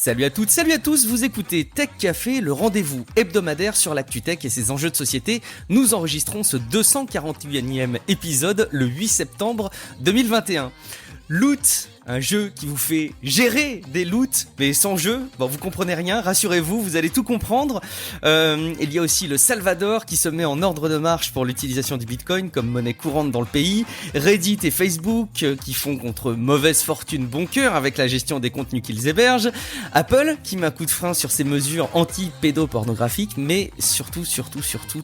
Salut à toutes, salut à tous, vous écoutez Tech Café, le rendez-vous hebdomadaire sur l'actu tech et ses enjeux de société. Nous enregistrons ce 241e épisode le 8 septembre 2021. Loot, un jeu qui vous fait gérer des loots, mais sans jeu, bon vous comprenez rien, rassurez-vous, vous allez tout comprendre. Il y a aussi le Salvador qui se met en ordre de marche pour l'utilisation du Bitcoin comme monnaie courante dans le pays. Reddit et Facebook qui font contre mauvaise fortune bon cœur avec la gestion des contenus qu'ils hébergent. Apple qui met un coup de frein sur ses mesures anti-pédopornographiques, mais surtout,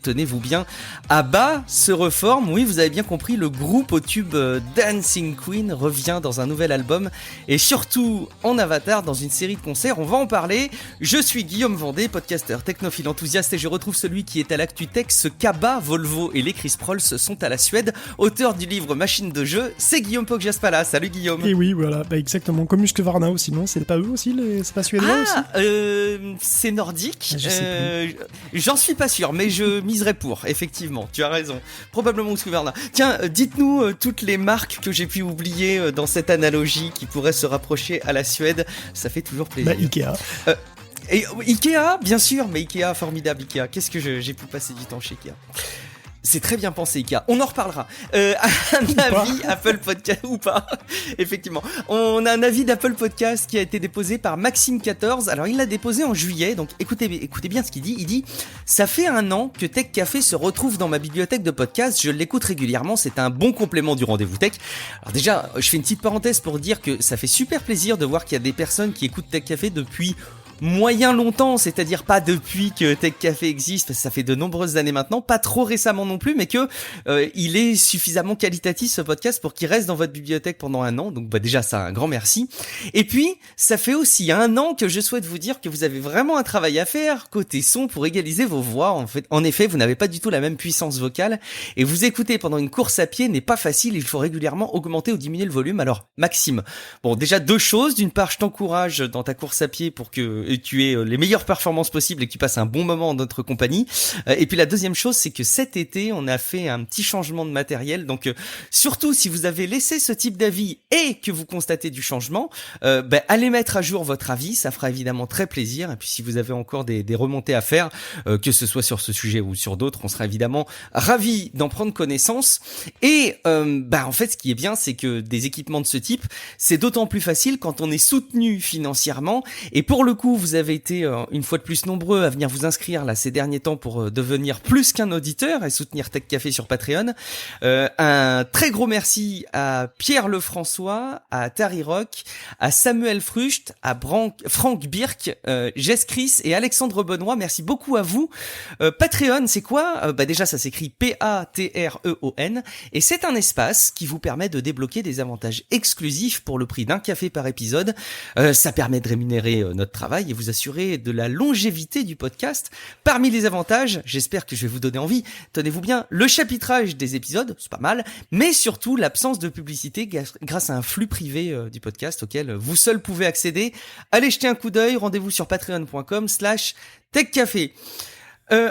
tenez-vous bien, ABBA se reforme. Oui, vous avez bien compris, le groupe au tube Dancing Queen revient dans un nouvel album et surtout en avatar dans une série de concerts, on va en parler. Je suis Guillaume Vendée, podcasteur technophile enthousiaste et je retrouve celui qui est à l'actu tech, ce qu'ABBA, Volvo et les Chris Prolls sont à la Suède, auteur du livre Machine de jeu, c'est Guillaume Poggiaspala. Salut Guillaume. Et oui, voilà, exactement, comme Husqvarna aussi, non? C'est pas eux aussi, c'est pas suédois aussi? C'est nordique, je sais j'en suis pas sûr, mais je miserais pour, effectivement, tu as raison, probablement Husqvarna. Tiens, dites-nous toutes les marques que j'ai pu oublier dans cette analogie qui pourrait se rapprocher à la Suède, ça fait toujours plaisir. Ikea. Et Ikea, bien sûr, mais Ikea, formidable Ikea. Qu'est-ce que j'ai pu passer du temps chez Ikea. C'est très bien pensé Ikea, on en reparlera. Un avis Apple Podcast ou pas, effectivement. On a un avis d'Apple Podcast qui a été déposé par Maxime14. Alors il l'a déposé en juillet, donc écoutez bien ce qu'il dit. Il dit « Ça fait 1 an que Tech Café se retrouve dans ma bibliothèque de podcast, je l'écoute régulièrement, c'est un bon complément du rendez-vous tech. » Alors déjà, je fais une petite parenthèse pour dire que ça fait super plaisir de voir qu'il y a des personnes qui écoutent Tech Café depuis moyen longtemps, c'est-à-dire pas depuis que Tech Café existe, parce que ça fait de nombreuses années maintenant, pas trop récemment non plus, mais que il est suffisamment qualitatif ce podcast pour qu'il reste dans votre bibliothèque pendant 1 an, donc déjà ça, un grand merci. Et puis, ça fait aussi 1 an que je souhaite vous dire que vous avez vraiment un travail à faire côté son pour égaliser vos voix. En effet, vous n'avez pas du tout la même puissance vocale, et vous écouter pendant une course à pied n'est pas facile, il faut régulièrement augmenter ou diminuer le volume. Alors, Maxime, bon déjà 2 choses, d'une part je t'encourage dans ta course à pied pour que tu aies les meilleures performances possibles et que tu passes un bon moment en notre compagnie. Et puis la deuxième chose, c'est que cet été, on a fait un petit changement de matériel. Donc surtout, si vous avez laissé ce type d'avis et que vous constatez du changement, allez mettre à jour votre avis, ça fera évidemment très plaisir. Et puis si vous avez encore des remontées à faire, que ce soit sur ce sujet ou sur d'autres, on sera évidemment ravis d'en prendre connaissance. Et en fait, ce qui est bien, c'est que des équipements de ce type, c'est d'autant plus facile quand on est soutenu financièrement. Et pour le coup, vous avez été une fois de plus nombreux à venir vous inscrire là ces derniers temps pour devenir plus qu'un auditeur et soutenir Tech Café sur Patreon. Un très gros merci à Pierre Lefrançois, à Tari Rock, à Samuel Frucht, à Franck Birk, Jess Chris et Alexandre Benoît. Merci beaucoup à vous. Patreon, c'est quoi? Déjà, ça s'écrit Patreon et c'est un espace qui vous permet de débloquer des avantages exclusifs pour le prix d'un café par épisode. Ça permet de rémunérer notre travail et vous assurer de la longévité du podcast. Parmi les avantages, j'espère que je vais vous donner envie, tenez-vous bien, le chapitrage des épisodes, c'est pas mal, mais surtout l'absence de publicité grâce à un flux privé du podcast auquel vous seul pouvez accéder. Allez jeter un coup d'œil, rendez-vous sur patreon.com/techcafé.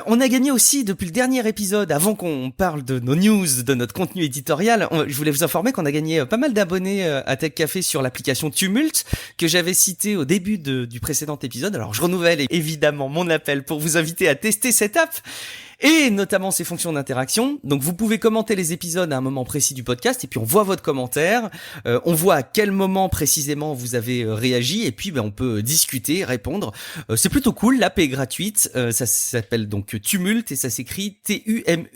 On a gagné aussi depuis le dernier épisode, avant qu'on parle de nos news, de notre contenu éditorial, je voulais vous informer qu'on a gagné pas mal d'abonnés à Tech Café sur l'application Tumult, que j'avais cité au début du précédent épisode. Alors je renouvelle évidemment mon appel pour vous inviter à tester cette app, et notamment ses fonctions d'interaction. Donc vous pouvez commenter les épisodes à un moment précis du podcast, et puis on voit votre commentaire, on voit à quel moment précisément vous avez réagi, et puis on peut discuter, répondre. C'est plutôt cool, l'app est gratuite, ça s'appelle donc Tumult, et ça s'écrit Tumult.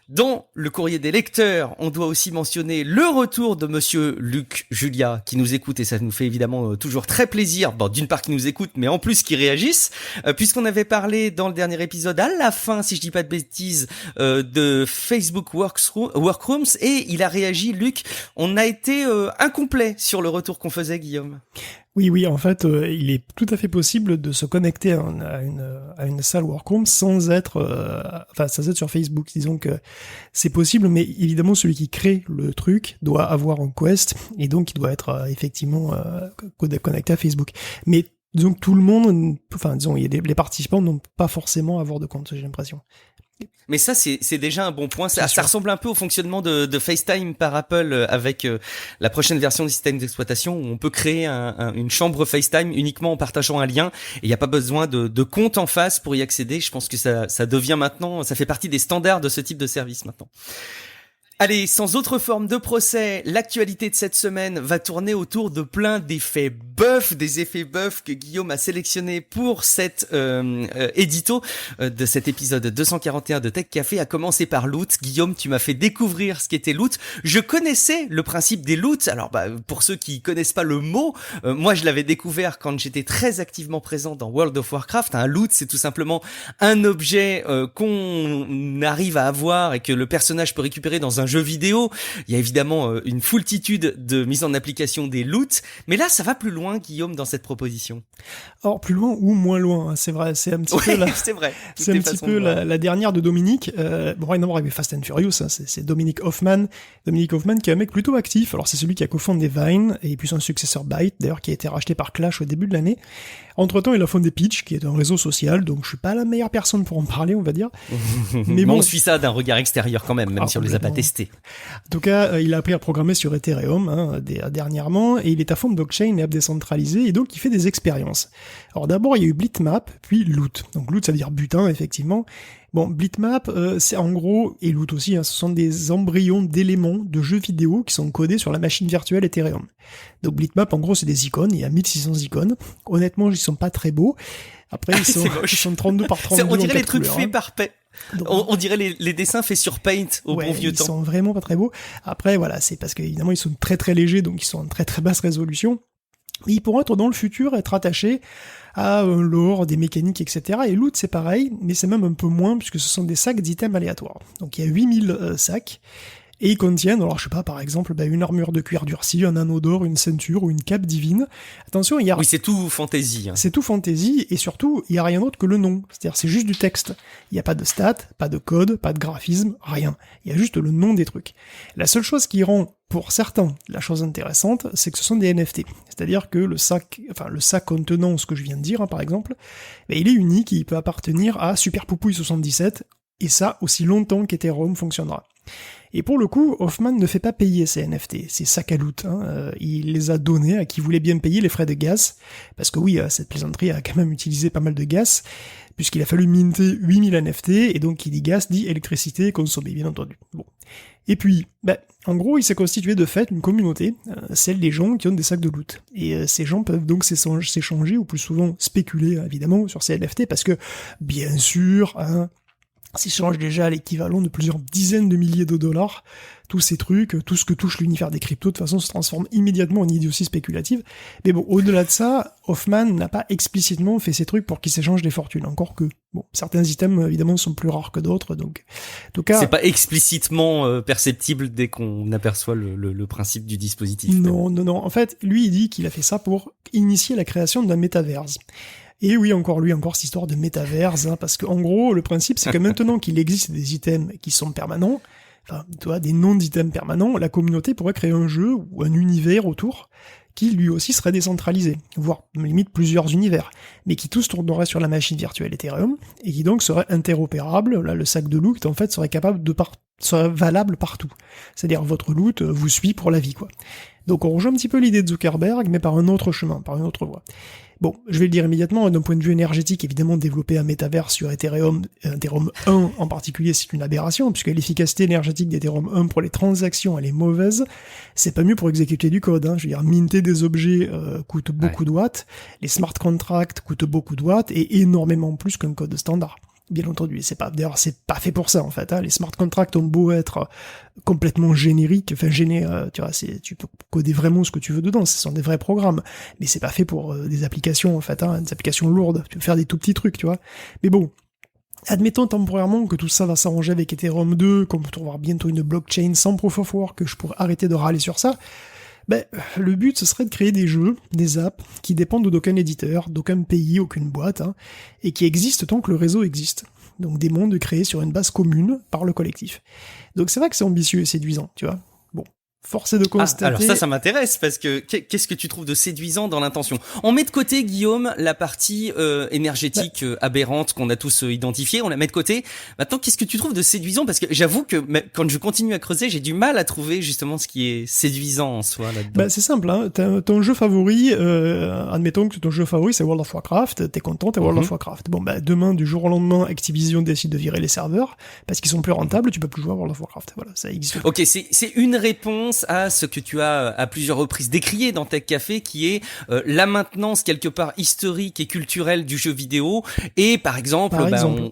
Dans le courrier des lecteurs, on doit aussi mentionner le retour de monsieur Luc Julia qui nous écoute, et ça nous fait évidemment toujours très plaisir, d'une part qu'ils nous écoutent, mais en plus qu'ils réagissent, puisqu'on avait parlé dans le dernier épisode, à la fin, si je dis pas de bêtises, de Facebook Workrooms, et il a réagi, Luc. On a été incomplet sur le retour qu'on faisait, Guillaume. Oui, en fait, il est tout à fait possible de se connecter à une salle Workroom sans être sur Facebook. Disons que c'est possible, mais évidemment, celui qui crée le truc doit avoir un Quest, et donc il doit être effectivement connecté à Facebook. Mais disons que tout le monde, les participants n'ont pas forcément à avoir de compte, j'ai l'impression. Mais ça, c'est déjà un bon point. Ça ressemble un peu au fonctionnement de FaceTime par Apple avec la prochaine version du système d'exploitation où on peut créer une chambre FaceTime uniquement en partageant un lien et il n'y a pas besoin de compte en face pour y accéder. Je pense que ça devient maintenant, ça fait partie des standards de ce type de service maintenant. Allez, sans autre forme de procès, l'actualité de cette semaine va tourner autour de plein d'effets buff, des effets buff que Guillaume a sélectionnés pour cet édito de cet épisode 241 de Tech Café, à commencer par Loot. Guillaume, tu m'as fait découvrir ce qu'était Loot. Je connaissais le principe des loots. Alors, pour ceux qui connaissent pas le mot, moi je l'avais découvert quand j'étais très activement présent dans World of Warcraft. Un loot, c'est tout simplement un objet qu'on arrive à avoir et que le personnage peut récupérer dans un jeu vidéo. Il y a évidemment une foultitude de mises en application des loots, mais là ça va plus loin, Guillaume, dans cette proposition. Alors plus loin ou moins loin, c'est vrai, c'est un petit peu là. C'est vrai. C'est un petit peu la dernière de Dominique. Rien à voir avec Fast and Furious, hein, c'est Dominic Hoffman. Dominic Hoffman qui est un mec plutôt actif. Alors c'est celui qui a cofondé Vine et puis son successeur Byte, d'ailleurs qui a été racheté par Clash au début de l'année. Entre-temps, il a fondé Pitch, qui est un réseau social, donc je suis pas la meilleure personne pour en parler, on va dire. Mais bon, on suit ça d'un regard extérieur quand même si on les a pas testés. En tout cas, il a appris à programmer sur Ethereum dernièrement, et il est à fond de blockchain et app décentralisé, et donc il fait des expériences. Alors d'abord, il y a eu Bitmap, puis Loot. Donc Loot, ça veut dire butin, effectivement. Bon, Bitmap, c'est en gros, et Loot aussi, ce sont des embryons d'éléments de jeux vidéo qui sont codés sur la machine virtuelle Ethereum. Donc Bitmap, en gros, c'est des icônes, il y a 1600 icônes. Honnêtement, ils sont pas très beaux. Après, ils sont 32 par 32. On dirait les trucs faits par on dirait les dessins faits sur Paint au bon vieux temps. Ils sont vraiment pas très beaux. Après, voilà, c'est parce qu'évidemment, ils sont très très légers, donc ils sont en très très basse résolution. Et ils pourront être dans le futur, être attachés à un lore, des mécaniques, etc. Et Loot, c'est pareil, mais c'est même un peu moins, puisque ce sont des sacs d'items aléatoires. Donc il y a 8000 sacs, et ils contiennent, alors je sais pas, par exemple, une armure de cuir durci, un anneau d'or, une ceinture ou une cape divine. Attention, il y a... Oui, c'est tout fantasy. Hein. C'est tout fantasy, et surtout, il y a rien d'autre que le nom. C'est-à-dire, c'est juste du texte. Il n'y a pas de stats, pas de code, pas de graphisme, rien. Il y a juste le nom des trucs. La seule chose qui rend, pour certains, la chose intéressante, c'est que ce sont des NFT. C'est-à-dire que le sac contenant ce que je viens de dire, par exemple, il est unique, il peut appartenir à Super Poupouille 77, et ça aussi longtemps qu'Ethereum fonctionnera. Et pour le coup, Hoffman ne fait pas payer ces NFT, ces sacs à loot. Il les a donnés à qui voulait bien payer les frais de gaz, parce que oui, cette plaisanterie a quand même utilisé pas mal de gaz, puisqu'il a fallu minter 8000 NFT, et donc qui dit gaz dit électricité consommée, bien entendu. Bon. Et puis, en gros, il s'est constitué de fait une communauté, celle des gens qui ont des sacs de loot. Et ces gens peuvent donc s'échanger, ou plus souvent spéculer, évidemment, sur ces NFT, parce que, bien sûr, s'échange déjà à l'équivalent de plusieurs dizaines de milliers de dollars. Tous ces trucs, tout ce que touche l'univers des cryptos, de toute façon, se transforme immédiatement en idiotie spéculative. Mais bon, au-delà de ça, Hoffman n'a pas explicitement fait ces trucs pour qu'ils s'échangent des fortunes. Encore que, bon, certains items, évidemment, sont plus rares que d'autres, donc... En tout cas... C'est pas explicitement perceptible dès qu'on aperçoit le principe du dispositif. Non. En fait, lui, il dit qu'il a fait ça pour initier la création d'un métaverse. Et oui, encore cette histoire de métaverse, parce que en gros, le principe, c'est que maintenant qu'il existe des items qui sont permanents, enfin, tu vois, des noms d'items permanents, la communauté pourrait créer un jeu ou un univers autour qui lui aussi serait décentralisé, voire limite plusieurs univers, mais qui tous tourneraient sur la machine virtuelle Ethereum, et qui donc serait interopérable. Là, le sac de loot, en fait, serait capable serait valable partout. C'est-à-dire, votre loot vous suit pour la vie, quoi. Donc on rejoint un petit peu l'idée de Zuckerberg, mais par un autre chemin, par une autre voie. Bon, je vais le dire immédiatement, d'un point de vue énergétique, évidemment, développer un métavers sur Ethereum 1 en particulier, c'est une aberration, puisque l'efficacité énergétique d'Ethereum 1 pour les transactions, elle est mauvaise. C'est pas mieux pour exécuter du code, Je veux dire, minter des objets coûte beaucoup de watts, les smart contracts coûtent beaucoup de watts, et énormément plus qu'un code standard. Bien entendu, c'est pas fait pour ça, en fait, Les smart contracts ont beau être complètement génériques, tu vois, tu peux coder vraiment ce que tu veux dedans, ce sont des vrais programmes, mais c'est pas fait pour des applications, en fait, des applications lourdes, tu peux faire des tout petits trucs, tu vois. Mais bon, admettons temporairement que tout ça va s'arranger avec Ethereum 2, qu'on peut trouver bientôt une blockchain sans proof of work, que je pourrais arrêter de râler sur ça. Le but, ce serait de créer des jeux, des apps, qui dépendent d'aucun éditeur, d'aucun pays, aucune boîte, et qui existent tant que le réseau existe. Donc des mondes créés sur une base commune par le collectif. Donc c'est vrai que c'est ambitieux et séduisant, tu vois. Bon, force est de constater... alors ça m'intéresse, parce que qu'est-ce que tu trouves de séduisant dans l'intention? On met de côté, Guillaume, la partie énergétique aberrante qu'on a tous identifiée, on la met de côté. Maintenant, qu'est-ce que tu trouves de séduisant? Parce que j'avoue que quand je continue à creuser, j'ai du mal à trouver justement ce qui est séduisant en soi là-dedans. Bah, c'est simple, hein. Ton jeu favori, admettons que ton jeu favori c'est World of Warcraft, t'es content, t'es World of Warcraft. Bon, bah, demain, du jour au lendemain, Activision décide de virer les serveurs, parce qu'ils sont plus rentables, tu peux plus jouer à World of Warcraft. Voilà, ça existe. Ok, c'est une réponse à ce que tu as à plusieurs reprises décrié dans Tech Café, qui est la maintenance quelque part historique et culturelle du jeu vidéo. Et par exemple,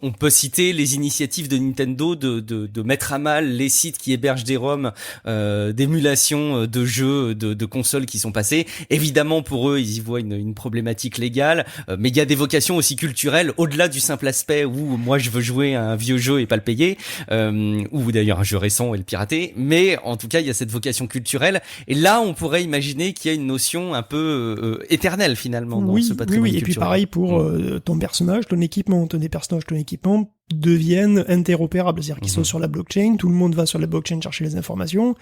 on peut citer les initiatives de Nintendo de mettre à mal les sites qui hébergent des ROM d'émulation de jeux de consoles qui sont passés. Évidemment, pour eux, ils y voient une problématique légale, mais il y a des vocations aussi culturelles au-delà du simple aspect où moi je veux jouer à un vieux jeu et pas le payer, ou d'ailleurs un jeu récent et le pirater. Mais en tout cas, il y a cette vocation culturelle. Et là, on pourrait imaginer qu'il y a une notion un peu éternelle finalement dans ce patrimoine culturel. Et puis pareil pour ton personnage, ton équipement, ton équipement deviennent interopérables, c'est-à-dire qu'ils sont sur la blockchain, tout le monde va sur la blockchain chercher les informations,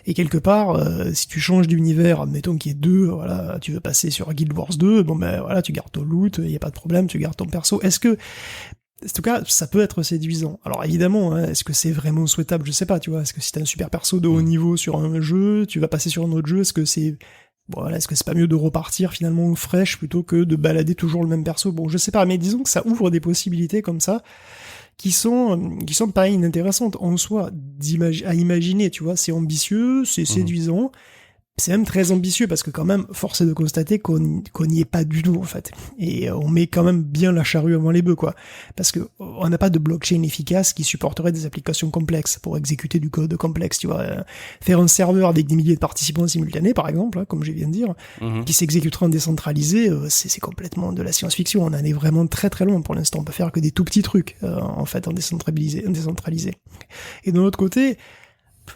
et quelque part, si tu changes d'univers, admettons qu'il y ait deux, voilà, tu veux passer sur Guild Wars 2, bon ben voilà, tu gardes ton loot, il y a pas de problème, tu gardes ton perso. Est-ce que en tout cas, ça peut être séduisant. Alors évidemment, hein, est-ce que c'est vraiment souhaitable? Je sais pas, tu vois. Est-ce que si t'as un super perso de haut niveau sur un jeu, tu vas passer sur un autre jeu, est-ce que c'est pas mieux de repartir finalement fraîche plutôt que de balader toujours le même perso? Bon, je sais pas, mais disons que ça ouvre des possibilités comme ça qui sont pas inintéressantes en soi à imaginer, tu vois. C'est ambitieux, c'est séduisant. C'est même très ambitieux parce que quand même, force est de constater qu'on n'y est pas du tout en fait. Et on met quand même bien la charrue avant les bœufs, quoi. Parce que on n'a pas de blockchain efficace qui supporterait des applications complexes pour exécuter du code complexe, tu vois. Faire un serveur avec des milliers de participants simultanés, par exemple, hein, comme je viens de dire, qui s'exécuterait en décentralisé, c'est complètement de la science-fiction. On en est vraiment très très loin pour l'instant. On peut faire que des tout petits trucs, en fait, en décentralisé. Et de l'autre côté,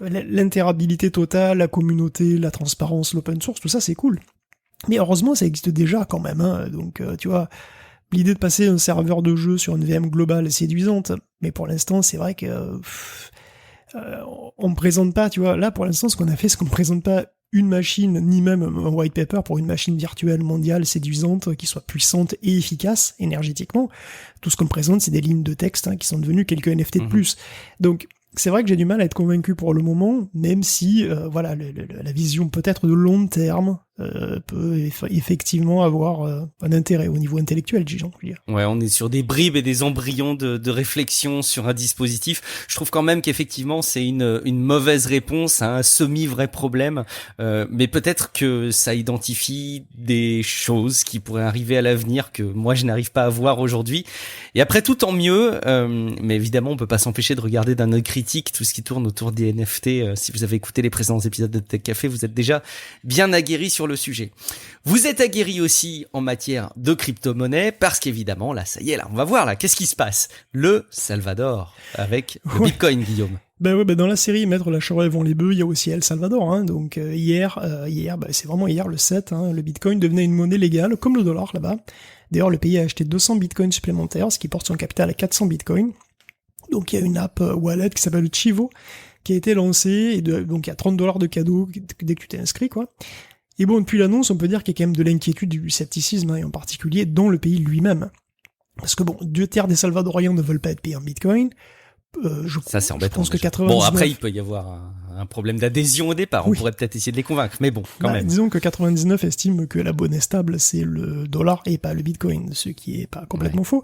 l'interopérabilité totale, la communauté, la transparence, l'open source, tout ça c'est cool. Mais heureusement ça existe déjà quand même, hein. Donc tu vois, l'idée de passer un serveur de jeu sur une VM globale est séduisante, mais pour l'instant c'est vrai que on présente pas, tu vois, là pour l'instant ce qu'on a fait c'est qu'on ne présente pas une machine, ni même un white paper pour une machine virtuelle mondiale séduisante, qui soit puissante et efficace énergétiquement. Tout ce qu'on présente c'est des lignes de texte, hein, qui sont devenues quelques NFT de plus. Donc c'est vrai que j'ai du mal à être convaincu pour le moment, même si voilà, la vision peut-être de long terme peut effectivement avoir un intérêt au niveau intellectuel, j'ai envie de dire. Ouais, on est sur des bribes et des embryons de réflexion sur un dispositif. Je trouve quand même qu'effectivement c'est une mauvaise réponse à un semi-vrai problème, mais peut-être que ça identifie des choses qui pourraient arriver à l'avenir que moi je n'arrive pas à voir aujourd'hui. Et après tout, tant mieux, mais évidemment on peut pas s'empêcher de regarder d'un œil critique tout ce qui tourne autour des NFT. Si vous avez écouté les précédents épisodes de Tech Café, vous êtes déjà bien aguerris sur le sujet. Vous êtes aguerris aussi en matière de crypto-monnaie, parce qu'évidemment, là, ça y est, là, on va voir, là, qu'est-ce qui se passe? Le Salvador, avec le Bitcoin, Guillaume. Dans la série Mettre la charrue avant les bœufs, il y a aussi El Salvador, hein. Donc hier, c'est vraiment hier le 7, hein, le Bitcoin devenait une monnaie légale, comme le dollar là-bas. D'ailleurs, le pays a acheté 200 Bitcoins supplémentaires, ce qui porte son capital à 400 Bitcoins. Donc il y a une app wallet qui s'appelle Chivo, qui a été lancée, et donc il y a $30 de cadeaux dès que tu t'es inscrit, quoi. Et bon, depuis l'annonce, on peut dire qu'il y a quand même de l'inquiétude, du scepticisme, hein, et en particulier dans le pays lui-même. Parce que bon, 2/3 des Salvadoriens ne veulent pas être payés en Bitcoin. Ça c'est embêtant. Je pense que 99... Bon, après il peut y avoir un problème d'adhésion au départ, on pourrait peut-être essayer de les convaincre, mais bon, quand même. Disons que 99 estiment que la monnaie stable c'est le dollar et pas le Bitcoin, ce qui est pas complètement faux.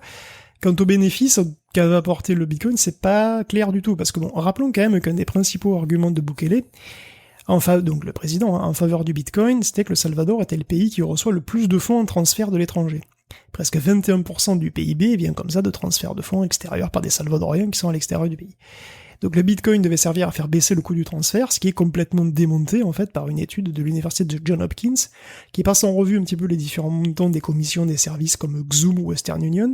Quant aux bénéfices qu'avait apporté le Bitcoin, c'est pas clair du tout, parce que bon, rappelons quand même qu'un des principaux arguments de Bukele, donc le président, hein, en faveur du Bitcoin, c'était que le Salvador était le pays qui reçoit le plus de fonds en transfert de l'étranger. Presque 21% du PIB vient comme ça de transferts de fonds extérieurs par des Salvadoriens qui sont à l'extérieur du pays. Donc le Bitcoin devait servir à faire baisser le coût du transfert, ce qui est complètement démonté en fait par une étude de l'université de Johns Hopkins, qui passe en revue un petit peu les différents montants des commissions des services comme Xoom ou Western Union,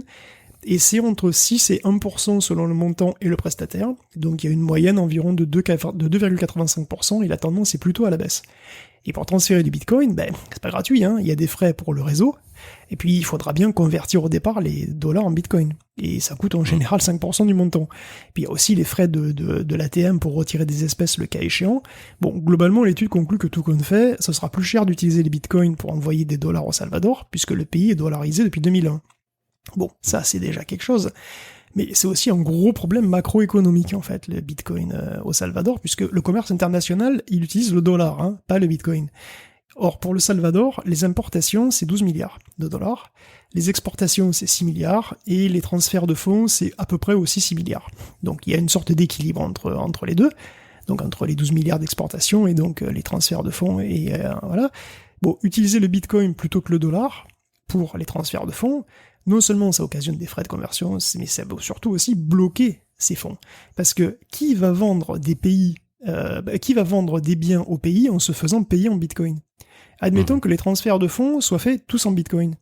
et c'est entre 6 et 1% selon le montant et le prestataire, donc il y a une moyenne environ de 2,85%, et la tendance est plutôt à la baisse. Et pour transférer du Bitcoin, c'est pas gratuit, hein, il y a des frais pour le réseau, et puis il faudra bien convertir au départ les dollars en Bitcoin. Et ça coûte en général 5% du montant. Puis il y a aussi les frais de l'ATM pour retirer des espèces le cas échéant. Bon, globalement, l'étude conclut que tout compte fait, ce sera plus cher d'utiliser les bitcoins pour envoyer des dollars au Salvador, puisque le pays est dollarisé depuis 2001. Bon, ça c'est déjà quelque chose. Mais c'est aussi un gros problème macroéconomique, en fait, le bitcoin au Salvador, puisque le commerce international, il utilise le dollar, hein, pas le bitcoin. Or, pour le Salvador, les importations, c'est 12 milliards de dollars, les exportations, c'est 6 milliards, et les transferts de fonds, c'est à peu près aussi 6 milliards. Donc il y a une sorte d'équilibre entre les deux, donc entre les 12 milliards d'exportations et donc les transferts de fonds, et voilà. Bon, utiliser le bitcoin plutôt que le dollar pour les transferts de fonds, non seulement ça occasionne des frais de conversion, mais ça va surtout aussi bloquer ces fonds. Parce que qui va vendre des biens au pays en se faisant payer en bitcoin? Admettons que les transferts de fonds soient faits tous en bitcoin.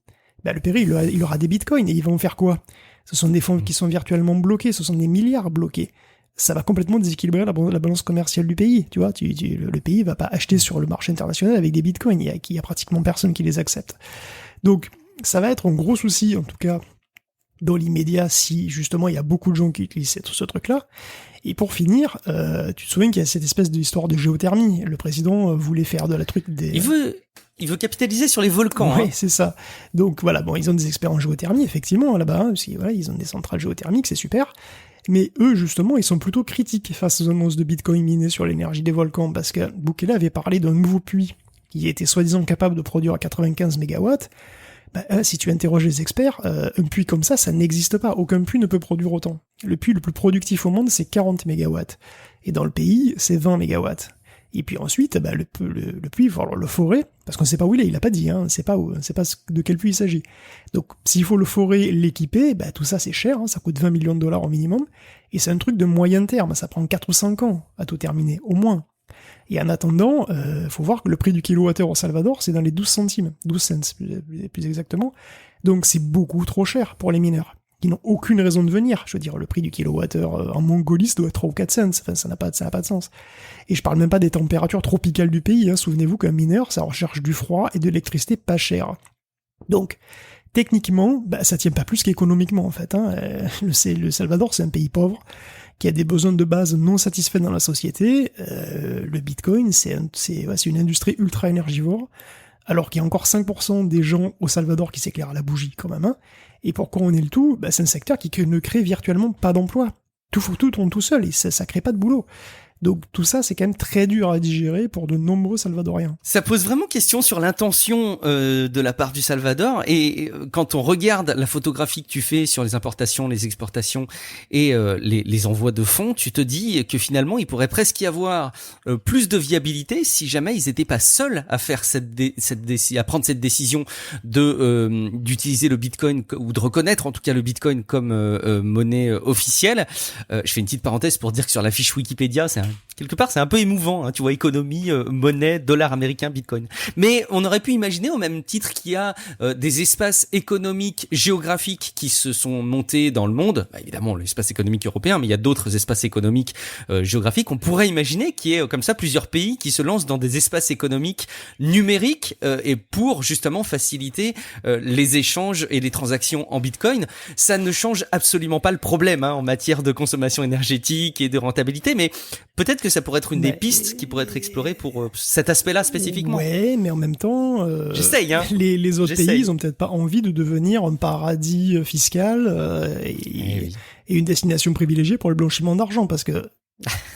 Le pays, il aura des bitcoins, et ils vont faire quoi? Ce sont des fonds qui sont virtuellement bloqués, ce sont des milliards bloqués. Ça va complètement déséquilibrer la balance commerciale du pays, tu vois. Le pays va pas acheter sur le marché international avec des bitcoins, il y a pratiquement personne qui les accepte. Donc, ça va être un gros souci, en tout cas, dans l'immédiat, si justement il y a beaucoup de gens qui utilisent ce truc-là. Et pour finir, tu te souviens qu'il y a cette espèce d'histoire de géothermie. Le président voulait faire de la truc des... Il veut capitaliser sur les volcans. Oui, hein. c'est ça. Donc voilà, bon, ils ont des experts en géothermie, effectivement, là-bas, hein, parce que, voilà, ils ont des centrales géothermiques, c'est super. Mais eux, justement, ils sont plutôt critiques face aux annonces de Bitcoin minés sur l'énergie des volcans, parce que Bukele avait parlé d'un nouveau puits qui était soi-disant capable de produire à 95 mégawatts. Si tu interroges les experts, un puits comme ça n'existe pas. Aucun puits ne peut produire autant. Le puits le plus productif au monde, c'est 40 mégawatts. Et dans le pays, c'est 20 mégawatts. Et puis ensuite, le puits, il faut le forer, parce qu'on ne sait pas où il a pas dit, hein, on ne sait pas de quel puits il s'agit. Donc, s'il faut le forer, l'équiper, tout ça c'est cher, hein, ça coûte 20 millions de dollars au minimum, et c'est un truc de moyen terme, ça prend 4 ou 5 ans à tout terminer, au moins. Et en attendant, faut voir que le prix du kilowattheure au Salvador, c'est dans les 12 centimes, 12 cents plus exactement, donc c'est beaucoup trop cher pour les mineurs, qui n'ont aucune raison de venir. Je veux dire, le prix du kilowattheure en Mongolie, ça doit être 3 ou 4 cents, enfin, ça n'a pas de sens. Et je parle même pas des températures tropicales du pays, hein. Souvenez-vous qu'un mineur, ça recherche du froid et de l'électricité pas chère. Donc, techniquement, ça tient pas plus qu'économiquement, en fait, hein. Le Salvador, c'est un pays pauvre, qui a des besoins de base non satisfaits dans la société. Le Bitcoin, c'est une industrie ultra énergivore, alors qu'il y a encore 5% des gens au Salvador qui s'éclairent à la bougie, quand même, hein. Et pour couronner le tout, c'est un secteur qui ne crée virtuellement pas d'emploi. Tout tourne tout seul, et ça crée pas de boulot. Donc tout ça, c'est quand même très dur à digérer pour de nombreux Salvadoriens. Ça pose vraiment question sur l'intention de la part du Salvador, et quand on regarde la photographie que tu fais sur les importations, les exportations et les envois de fonds, tu te dis que finalement il pourrait presque y avoir plus de viabilité si jamais ils n'étaient pas seuls à faire à prendre cette décision de d'utiliser le Bitcoin, ou de reconnaître en tout cas le Bitcoin comme monnaie officielle. Je fais une petite parenthèse pour dire que sur la fiche Wikipédia, quelque part, c'est un peu émouvant, hein, tu vois, économie, monnaie, dollar américain, bitcoin. Mais on aurait pu imaginer, au même titre qu'il y a des espaces économiques, géographiques qui se sont montés dans le monde, évidemment l'espace économique européen, mais il y a d'autres espaces économiques géographiques, on pourrait imaginer qu'il y ait comme ça plusieurs pays qui se lancent dans des espaces économiques numériques et pour justement faciliter les échanges et les transactions en bitcoin. Ça ne change absolument pas le problème, hein, en matière de consommation énergétique et de rentabilité, mais peut-être que ça pourrait être une des pistes qui pourrait être explorée pour cet aspect-là spécifiquement. Ouais, mais en même temps, j'essaye, hein. Les autres pays, ils ont peut-être pas envie de devenir un paradis fiscal et une destination privilégiée pour le blanchiment d'argent, parce que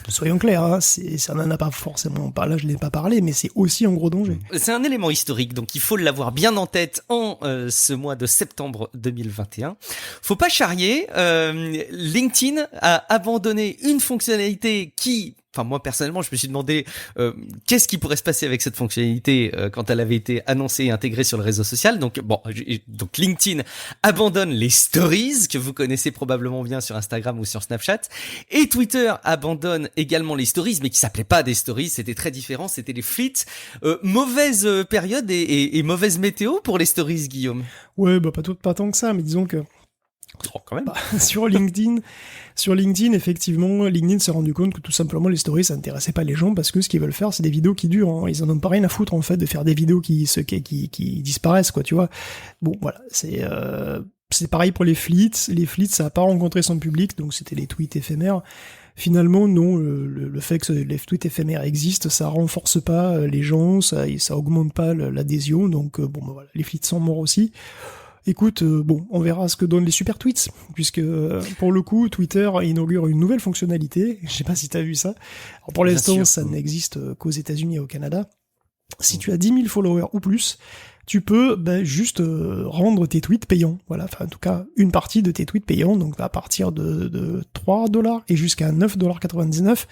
soyons clairs, hein, ça n'en a pas forcément pas. Là, je l'ai pas parlé, mais c'est aussi un gros danger. C'est un élément historique, donc il faut l'avoir bien en tête en ce mois de septembre 2021. Faut pas charrier. LinkedIn a abandonné une fonctionnalité qui, moi personnellement, je me suis demandé qu'est-ce qui pourrait se passer avec cette fonctionnalité quand elle avait été annoncée et intégrée sur le réseau social. Donc LinkedIn abandonne les stories que vous connaissez probablement bien sur Instagram ou sur Snapchat, et Twitter abandonne également les stories, mais qui s'appelaient pas des stories, c'était très différent, c'était les fleets. Mauvaise période et mauvaise météo pour les stories, Guillaume. Ouais, pas tant que ça, mais disons que quand même. Sur LinkedIn, effectivement, LinkedIn s'est rendu compte que tout simplement les stories, ça n'intéressait pas les gens, parce que ce qu'ils veulent faire, c'est des vidéos qui durent, hein. Ils en ont pas rien à foutre, en fait, de faire des vidéos qui disparaissent, quoi, tu vois. Bon, voilà, c'est c'est pareil pour les flits. Les flits, ça n'a pas rencontré son public, donc c'était les tweets éphémères. Finalement, non, le fait que les tweets éphémères existent, ça renforce pas les gens, ça augmente pas l'adhésion, donc bon, bah, voilà, les flits sont morts aussi. Écoute, bon, on verra ce que donnent les super tweets, puisque pour le coup, Twitter inaugure une nouvelle fonctionnalité. Je sais pas si t'as vu ça. Alors pour l'instant, ça n'existe qu'aux États-Unis et au Canada. Si tu as 10 000 followers ou plus, tu peux juste rendre tes tweets payants. Voilà, enfin en tout cas une partie de tes tweets payants, donc à partir de $3 et jusqu'à $9,99,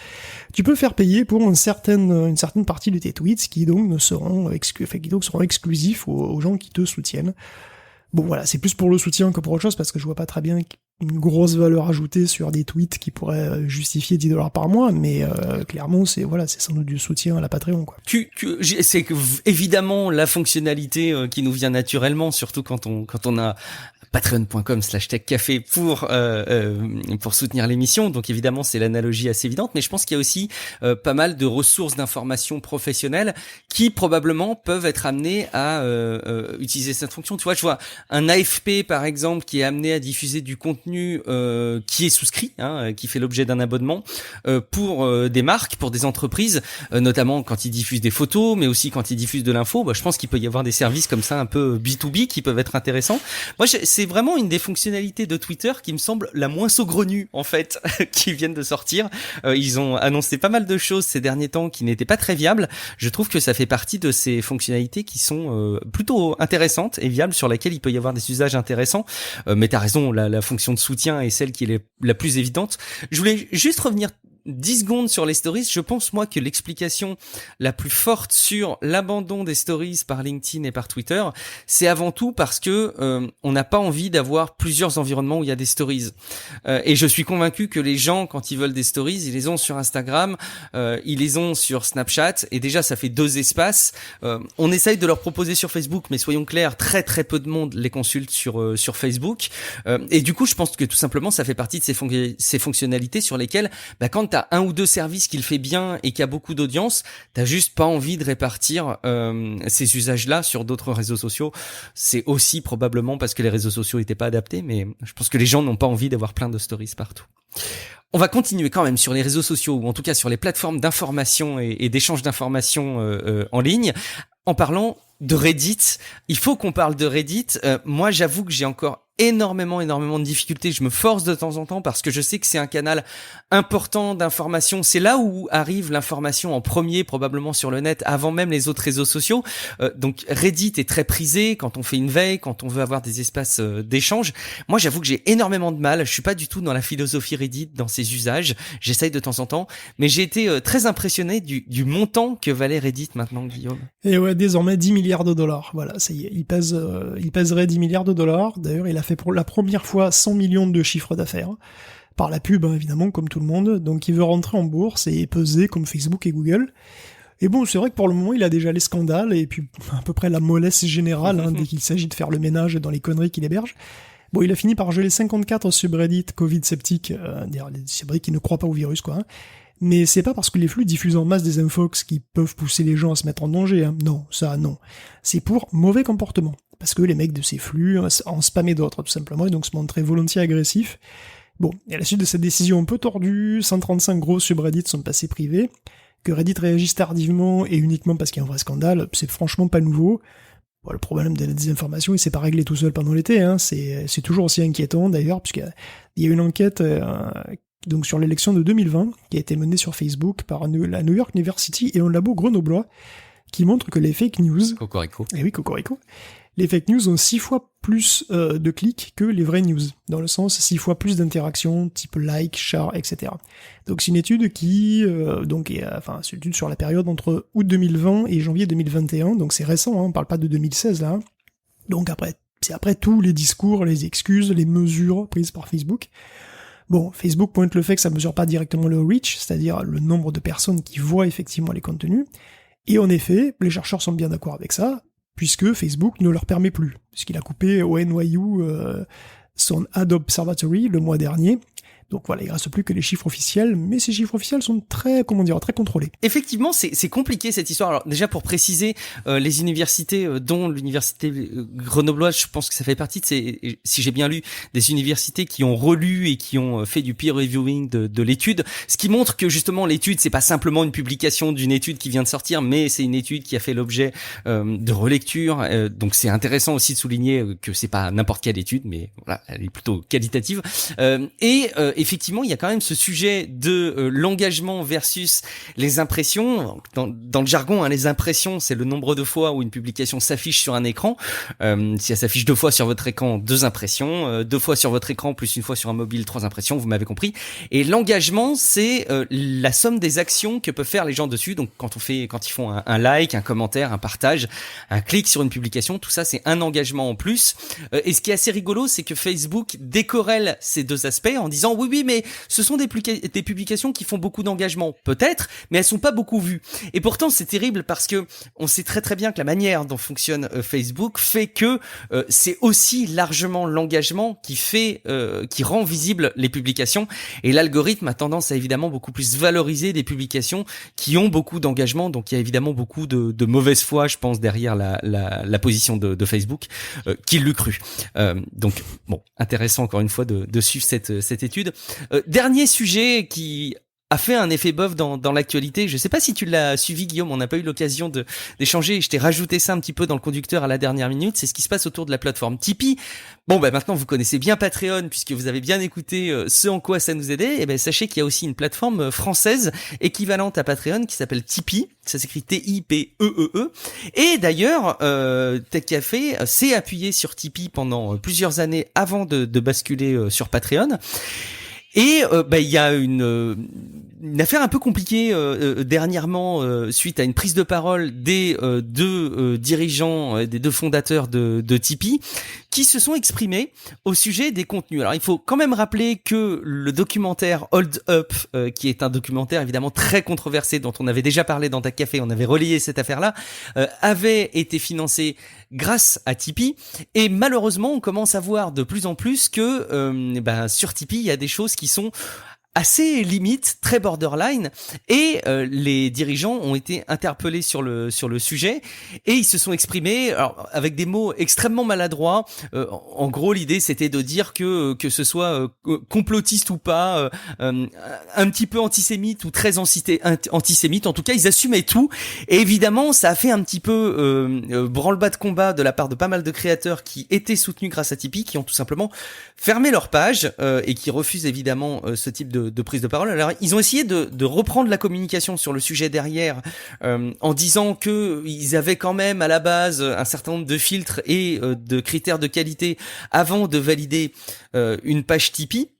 tu peux faire payer pour une certaine partie de tes tweets qui donc seront exclusifs aux gens qui te soutiennent. Bon voilà, c'est plus pour le soutien que pour autre chose, parce que je vois pas très bien une grosse valeur ajoutée sur des tweets qui pourraient justifier $10 par mois, mais clairement c'est sans doute du soutien à la Patreon, quoi. C'est évidemment la fonctionnalité qui nous vient naturellement, surtout quand on a patreon.com/techcafé pour soutenir l'émission. Donc évidemment, c'est l'analogie assez évidente, mais je pense qu'il y a aussi pas mal de ressources d'information professionnelles qui probablement peuvent être amenées à utiliser cette fonction. Tu vois, je vois un AFP par exemple qui est amené à diffuser du contenu qui est souscrit, qui fait l'objet d'un abonnement pour des marques, pour des entreprises, notamment quand ils diffusent des photos, mais aussi quand ils diffusent de l'info. Je pense qu'il peut y avoir des services comme ça un peu B2B qui peuvent être intéressants. Moi, c'est vraiment une des fonctionnalités de Twitter qui me semble la moins saugrenue, en fait, qui viennent de sortir. Ils ont annoncé pas mal de choses ces derniers temps qui n'étaient pas très viables. Je trouve que ça fait partie de ces fonctionnalités qui sont plutôt intéressantes et viables, sur lesquelles il peut y avoir des usages intéressants. Mais t'as raison, la fonction de soutien est celle qui est la plus évidente. Je voulais juste revenir 10 secondes sur les stories. Je pense, moi, que l'explication la plus forte sur l'abandon des stories par LinkedIn et par Twitter, c'est avant tout parce que on n'a pas envie d'avoir plusieurs environnements où il y a des stories. Et je suis convaincu que les gens, quand ils veulent des stories, ils les ont sur Instagram, ils les ont sur Snapchat, et déjà ça fait 2 espaces. On essaye de leur proposer sur Facebook, mais soyons clairs, très très peu de monde les consulte sur Facebook. Et du coup, je pense que tout simplement, ça fait partie de ces fonctionnalités sur lesquelles, quand t'as un ou deux services qui le fait bien et qui a beaucoup d'audience, t'as juste pas envie de répartir ces usages-là sur d'autres réseaux sociaux. C'est aussi probablement parce que les réseaux sociaux étaient pas adaptés, mais je pense que les gens n'ont pas envie d'avoir plein de stories partout. On va continuer quand même sur les réseaux sociaux, ou en tout cas sur les plateformes d'information et d'échange d'informations en ligne, en parlant de Reddit. Il faut qu'on parle de Reddit. Moi, j'avoue que j'ai encore énormément de difficultés. Je me force de temps en temps parce que je sais que c'est un canal important d'information. C'est là où arrive l'information en premier, probablement sur le net, avant même les autres réseaux sociaux. Donc Reddit est très prisé quand on fait une veille, quand on veut avoir des espaces d'échange. Moi, j'avoue que j'ai énormément de mal. Je suis pas du tout dans la philosophie Reddit, dans ses usages. J'essaye de temps en temps, mais j'ai été très impressionné du montant que valait Reddit maintenant, Guillaume. Et ouais, désormais $10 milliards. Voilà, ça y est, il pèserait $10 milliards. D'ailleurs, il a fait pour la première fois 100 millions de chiffre d'affaires. Par la pub, évidemment, comme tout le monde. Donc il veut rentrer en bourse et peser comme Facebook et Google. Et bon, c'est vrai que pour le moment, il a déjà les scandales et puis à peu près la mollesse générale dès qu'il s'agit de faire le ménage dans les conneries qu'il héberge. Bon, il a fini par geler 54 subreddits Covid sceptiques, d'ailleurs des subreddits qui ne croient pas au virus, quoi. Mais c'est pas parce que les flux diffusent en masse des infox qui peuvent pousser les gens à se mettre en danger, Non, ça, non. C'est pour mauvais comportement. Parce que les mecs de ces flux en spammaient d'autres, tout simplement, et donc se montraient volontiers agressifs. Bon, et à la suite de cette décision un peu tordue, 135 gros subreddits sont passés privés. Que Reddit réagisse tardivement et uniquement parce qu'il y a un vrai scandale, c'est franchement pas nouveau. Bon, le problème de la désinformation, il s'est pas réglé tout seul pendant l'été, c'est toujours aussi inquiétant d'ailleurs, puisqu'il y a une enquête donc sur l'élection de 2020 qui a été menée sur Facebook par la New York University et un labo grenoblois qui montre que les fake news... Cocorico. Eh oui, Cocorico. Les fake news ont 6 fois plus de clics que les vraies news, dans le sens 6 fois plus d'interactions, type like, share, etc. Donc c'est une étude qui, c'est une étude sur la période entre août 2020 et janvier 2021, donc c'est récent, on parle pas de 2016 là. Donc c'est après tous les discours, les excuses, les mesures prises par Facebook. Bon, Facebook pointe le fait que ça mesure pas directement le reach, c'est-à-dire le nombre de personnes qui voient effectivement les contenus. Et en effet, les chercheurs sont bien d'accord avec ça, puisque Facebook ne leur permet plus, puisqu'il a coupé au NYU son Ad Observatory le mois dernier, Donc voilà, il reste plus que les chiffres officiels, mais ces chiffres officiels sont très contrôlés. Effectivement, c'est compliqué cette histoire. Alors déjà pour préciser, les universités, dont l'université grenobloise, je pense que ça fait partie de ces, si j'ai bien lu, des universités qui ont relu et qui ont fait du peer reviewing de l'étude, ce qui montre que justement l'étude c'est pas simplement une publication d'une étude qui vient de sortir, mais c'est une étude qui a fait l'objet de relecture. Donc c'est intéressant aussi de souligner que c'est pas n'importe quelle étude, mais voilà, elle est plutôt qualitative. Effectivement, il y a quand même ce sujet de l'engagement versus les impressions. Dans le jargon, hein, les impressions, c'est le nombre de fois où une publication s'affiche sur un écran. Si elle s'affiche 2 fois sur votre écran, 2 impressions, 2 fois sur votre écran plus 1 fois sur un mobile, 3 impressions, vous m'avez compris. Et l'engagement, c'est la somme des actions que peuvent faire les gens dessus. Donc quand ils font un like, un commentaire, un partage, un clic sur une publication, tout ça c'est un engagement en plus. Et ce qui est assez rigolo, c'est que Facebook décorrèle ces 2 aspects en disant oui mais ce sont des publications qui font beaucoup d'engagement, peut-être, mais elles sont pas beaucoup vues. Et pourtant c'est terrible parce que on sait très très bien que la manière dont fonctionne Facebook fait que c'est aussi largement l'engagement qui rend visible les publications, et l'algorithme a tendance à évidemment beaucoup plus valoriser des publications qui ont beaucoup d'engagement. Donc il y a évidemment beaucoup de mauvaise foi, je pense, derrière la position de Facebook, qui l'eût cru. Donc bon, intéressant encore une fois de suivre cette étude. Dernier sujet qui a fait un effet bof dans l'actualité. Je sais pas si tu l'as suivi, Guillaume, on n'a pas eu l'occasion d'échanger. Je t'ai rajouté ça un petit peu dans le conducteur à la dernière minute. C'est ce qui se passe autour de la plateforme Tipeee. Bon, maintenant vous connaissez bien Patreon puisque vous avez bien écouté ce en quoi ça nous aidait. Et sachez qu'il y a aussi une plateforme française équivalente à Patreon qui s'appelle Tipeee. Ça s'écrit T-I-P-E-E-E. Et d'ailleurs, Tech Café s'est appuyé sur Tipeee pendant plusieurs années avant de basculer sur Patreon. Et il y a une affaire un peu compliquée dernièrement suite à une prise de parole des 2 dirigeants, des 2 fondateurs de Tipeee, qui se sont exprimés au sujet des contenus. Alors il faut quand même rappeler que le documentaire Hold Up, qui est un documentaire évidemment très controversé dont on avait déjà parlé dans Tech Café, on avait relayé cette affaire-là, avait été financé grâce à Tipeee, et malheureusement on commence à voir de plus en plus que sur Tipeee il y a des choses qui sont assez limite, très borderline, et les dirigeants ont été interpellés sur le sujet, et ils se sont exprimés alors avec des mots extrêmement maladroits. En gros, l'idée c'était de dire que ce soit complotiste ou pas, un petit peu antisémite ou très antisémite, en tout cas ils assumaient tout, et évidemment ça a fait un petit peu branle-bas de combat de la part de pas mal de créateurs qui étaient soutenus grâce à Tipeee, qui ont tout simplement fermé leur page et qui refusent évidemment ce type de prise de parole. Alors ils ont essayé de reprendre la communication sur le sujet derrière, en disant que ils avaient quand même à la base un certain nombre de filtres et de critères de qualité avant de valider une page Tipeee.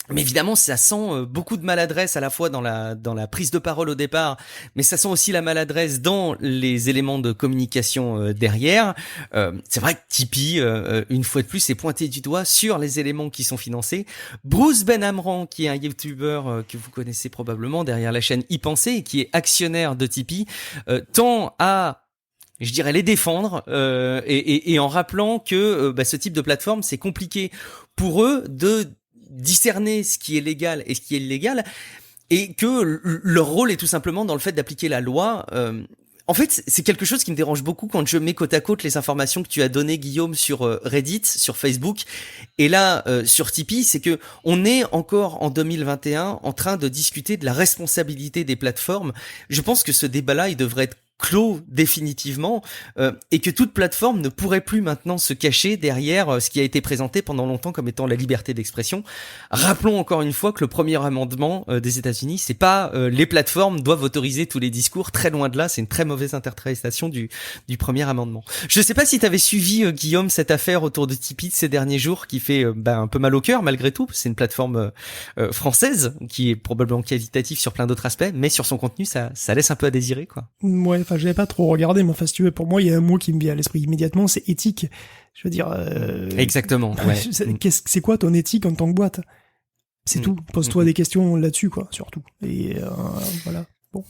Mais évidemment, ça sent beaucoup de maladresse à la fois dans la prise de parole au départ, mais ça sent aussi la maladresse dans les éléments de communication derrière. C'est vrai que Tipeee, une fois de plus, est pointé du doigt sur les éléments qui sont financés. Bruce Ben-Amran, qui est un YouTuber que vous connaissez probablement derrière la chaîne Y Penser, et qui est actionnaire de Tipeee, tend à, je dirais, les défendre, et en rappelant que ce type de plateforme, c'est compliqué pour eux de discerner ce qui est légal et ce qui est illégal, et que leur rôle est tout simplement dans le fait d'appliquer la loi. En fait, c'est quelque chose qui me dérange beaucoup quand je mets côte à côte les informations que tu as données, Guillaume, sur Reddit, sur Facebook, et là sur Tipeee, c'est que on est encore en 2021 en train de discuter de la responsabilité des plateformes. Je pense que ce débat-là, il devrait être clos définitivement, et que toute plateforme ne pourrait plus maintenant se cacher derrière ce qui a été présenté pendant longtemps comme étant la liberté d'expression. Rappelons encore une fois que le premier amendement des États-Unis, c'est pas les plateformes doivent autoriser tous les discours, très loin de là, c'est une très mauvaise interprétation du premier amendement. Je sais pas si tu avais suivi, Guillaume, cette affaire autour de Tipeee de ces derniers jours qui fait un peu mal au cœur malgré tout. C'est une plateforme française qui est probablement qualitative sur plein d'autres aspects, mais sur son contenu ça laisse un peu à désirer, quoi. Ouais, enfin, j'avais pas trop regardé, mais enfin, si tu veux, pour moi, il y a un mot qui me vient à l'esprit immédiatement, c'est éthique. Je veux dire... Exactement, ouais. C'est quoi ton éthique en tant que boîte? C'est tout. Pose-toi des questions là-dessus, quoi, surtout. Et voilà. Bon.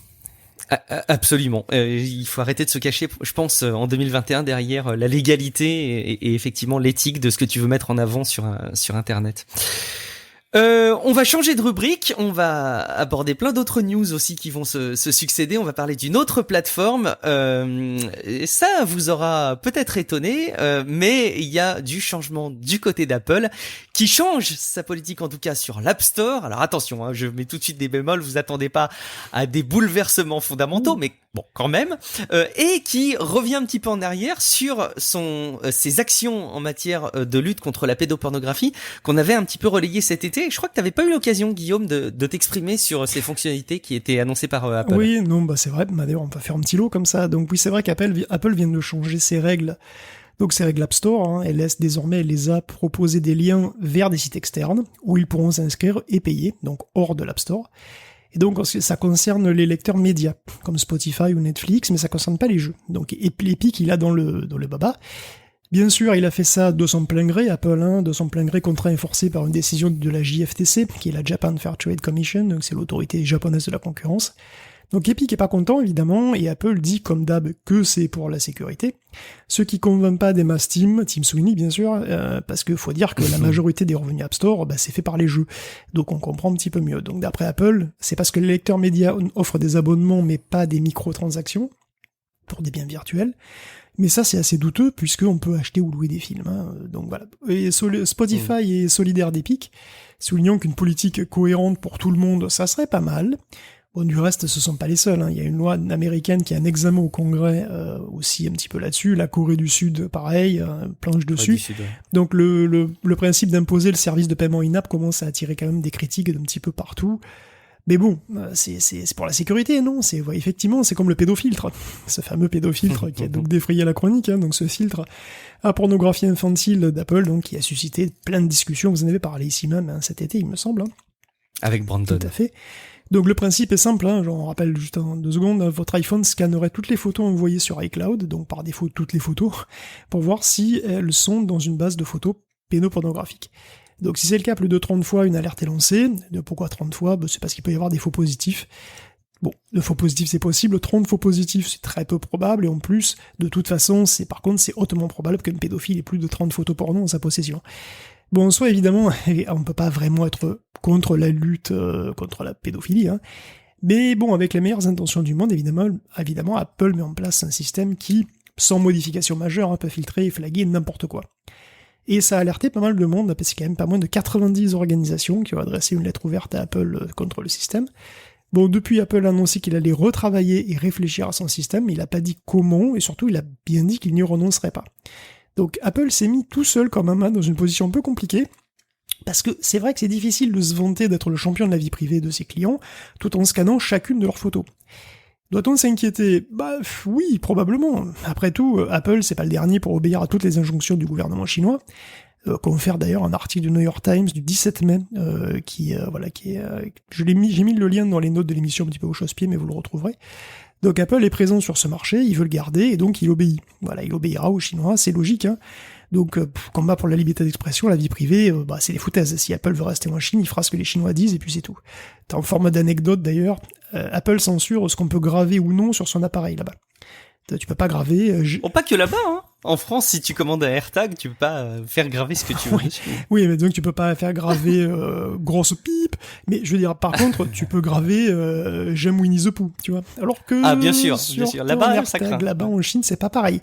Absolument. Il faut arrêter de se cacher, je pense, en 2021 derrière la légalité et effectivement l'éthique de ce que tu veux mettre en avant sur Internet. On va changer de rubrique, on va aborder plein d'autres news aussi qui vont se succéder, on va parler d'une autre plateforme, et ça vous aura peut-être étonné, mais il y a du changement du côté d'Apple, qui change sa politique en tout cas sur l'App Store. Alors attention, hein, je mets tout de suite des bémols, vous attendez pas à des bouleversements fondamentaux, mais bon, quand même, et qui revient un petit peu en arrière sur ses actions en matière de lutte contre la pédopornographie, qu'on avait un petit peu relayé cet été. Je crois que tu n'avais pas eu l'occasion, Guillaume, de t'exprimer sur ces fonctionnalités qui étaient annoncées par Apple. Oui, non, bah c'est vrai. D'ailleurs, on peut faire un petit lot comme ça. Donc oui, c'est vrai qu'Apple vient de changer ses règles. Donc ses règles App Store, hein, elle laisse désormais les apps proposer des liens vers des sites externes où ils pourront s'inscrire et payer, donc hors de l'App Store. Et donc ça concerne les lecteurs médias, comme Spotify ou Netflix, mais ça concerne pas les jeux. Donc Epic, il a dans le baba. Bien sûr, il a fait ça de son plein gré, Apple, hein, de son plein gré contraint et forcé par une décision de la JFTC, qui est la Japan Fair Trade Commission, donc c'est l'autorité japonaise de la concurrence. Donc Epic est pas content, évidemment, et Apple dit, comme d'hab, que c'est pour la sécurité. Ce qui convainc pas des masses Tim Sweeney, bien sûr, parce que faut dire que la majorité des revenus App Store, c'est fait par les jeux. Donc on comprend un petit peu mieux. Donc d'après Apple, c'est parce que les lecteurs médias offrent des abonnements, mais pas des microtransactions, pour des biens virtuels. Mais ça, c'est assez douteux, puisqu'on peut acheter ou louer des films. Hein. Donc voilà. Et Spotify est solidaire d'Epic, soulignant qu'une politique cohérente pour tout le monde, ça serait pas mal. Bon, du reste, ce sont pas les seuls. Hein. Il y a une loi américaine qui a un examen au Congrès aussi un petit peu là-dessus. La Corée du Sud, pareil, planche dessus. Sud, ouais. Donc le principe d'imposer le service de paiement in-app commence à attirer quand même des critiques d'un petit peu partout. Mais bon, c'est pour la sécurité, non? Effectivement, c'est comme le pédofiltre. Ce fameux pédofiltre qui a donc défrayé la chronique, hein, donc ce filtre à pornographie infantile d'Apple, donc qui a suscité plein de discussions. Vous en avez parlé ici même, hein, cet été, il me semble. Hein. Avec Brandon. Tout à fait. Donc le principe est simple, hein, on rappelle juste en 2 secondes, votre iPhone scannerait toutes les photos envoyées sur iCloud, donc par défaut toutes les photos, pour voir si elles sont dans une base de photos pédopornographiques. Donc si c'est le cas plus de 30 fois, une alerte est lancée. Pourquoi 30 fois? C'est parce qu'il peut y avoir des faux positifs. Bon, le faux positif c'est possible, 30 faux positifs c'est très peu probable, et en plus, de toute façon, c'est hautement probable qu'un pédophile ait plus de 30 photos porno en sa possession. Bon, en soi, évidemment, on peut pas vraiment être contre la lutte contre la pédophilie, hein. Mais bon, avec les meilleures intentions du monde, évidemment, Apple met en place un système qui, sans modification majeure, peut filtrer et flaguer n'importe quoi. Et ça a alerté pas mal de monde, parce qu'il y a quand même pas moins de 90 organisations qui ont adressé une lettre ouverte à Apple contre le système. Bon, depuis, Apple a annoncé qu'il allait retravailler et réfléchir à son système, mais il a pas dit comment, et surtout, il a bien dit qu'il n'y renoncerait pas. Donc Apple s'est mis tout seul quand même dans une position un peu compliquée, parce que c'est vrai que c'est difficile de se vanter d'être le champion de la vie privée de ses clients, tout en scannant chacune de leurs photos. Doit-on s'inquiéter? Oui, probablement. Après tout, Apple, c'est pas le dernier pour obéir à toutes les injonctions du gouvernement chinois, confère d'ailleurs un article du New York Times du 17 mai, j'ai mis le lien dans les notes de l'émission un petit peu au chausse-pied, mais vous le retrouverez. Donc Apple est présent sur ce marché, il veut le garder, et donc il obéit. Voilà, il obéira aux Chinois, c'est logique, hein. Donc, combat pour la liberté d'expression, la vie privée, c'est des foutaises. Si Apple veut rester en Chine, il fera ce que les Chinois disent, et puis c'est tout. En forme d'anecdote d'ailleurs, Apple censure ce qu'on peut graver ou non sur son appareil là-bas. Tu peux pas graver... pas que là-bas, hein. En France, si tu commandes un AirTag, tu peux pas faire graver ce que tu veux. Oui, mais donc tu peux pas faire graver grosse pipe, mais je veux dire, par contre, tu peux graver j'aime Winnie the Pooh, tu vois. Alors que bien sûr. Là-bas, ça craint. Là-bas, en Chine, c'est pas pareil.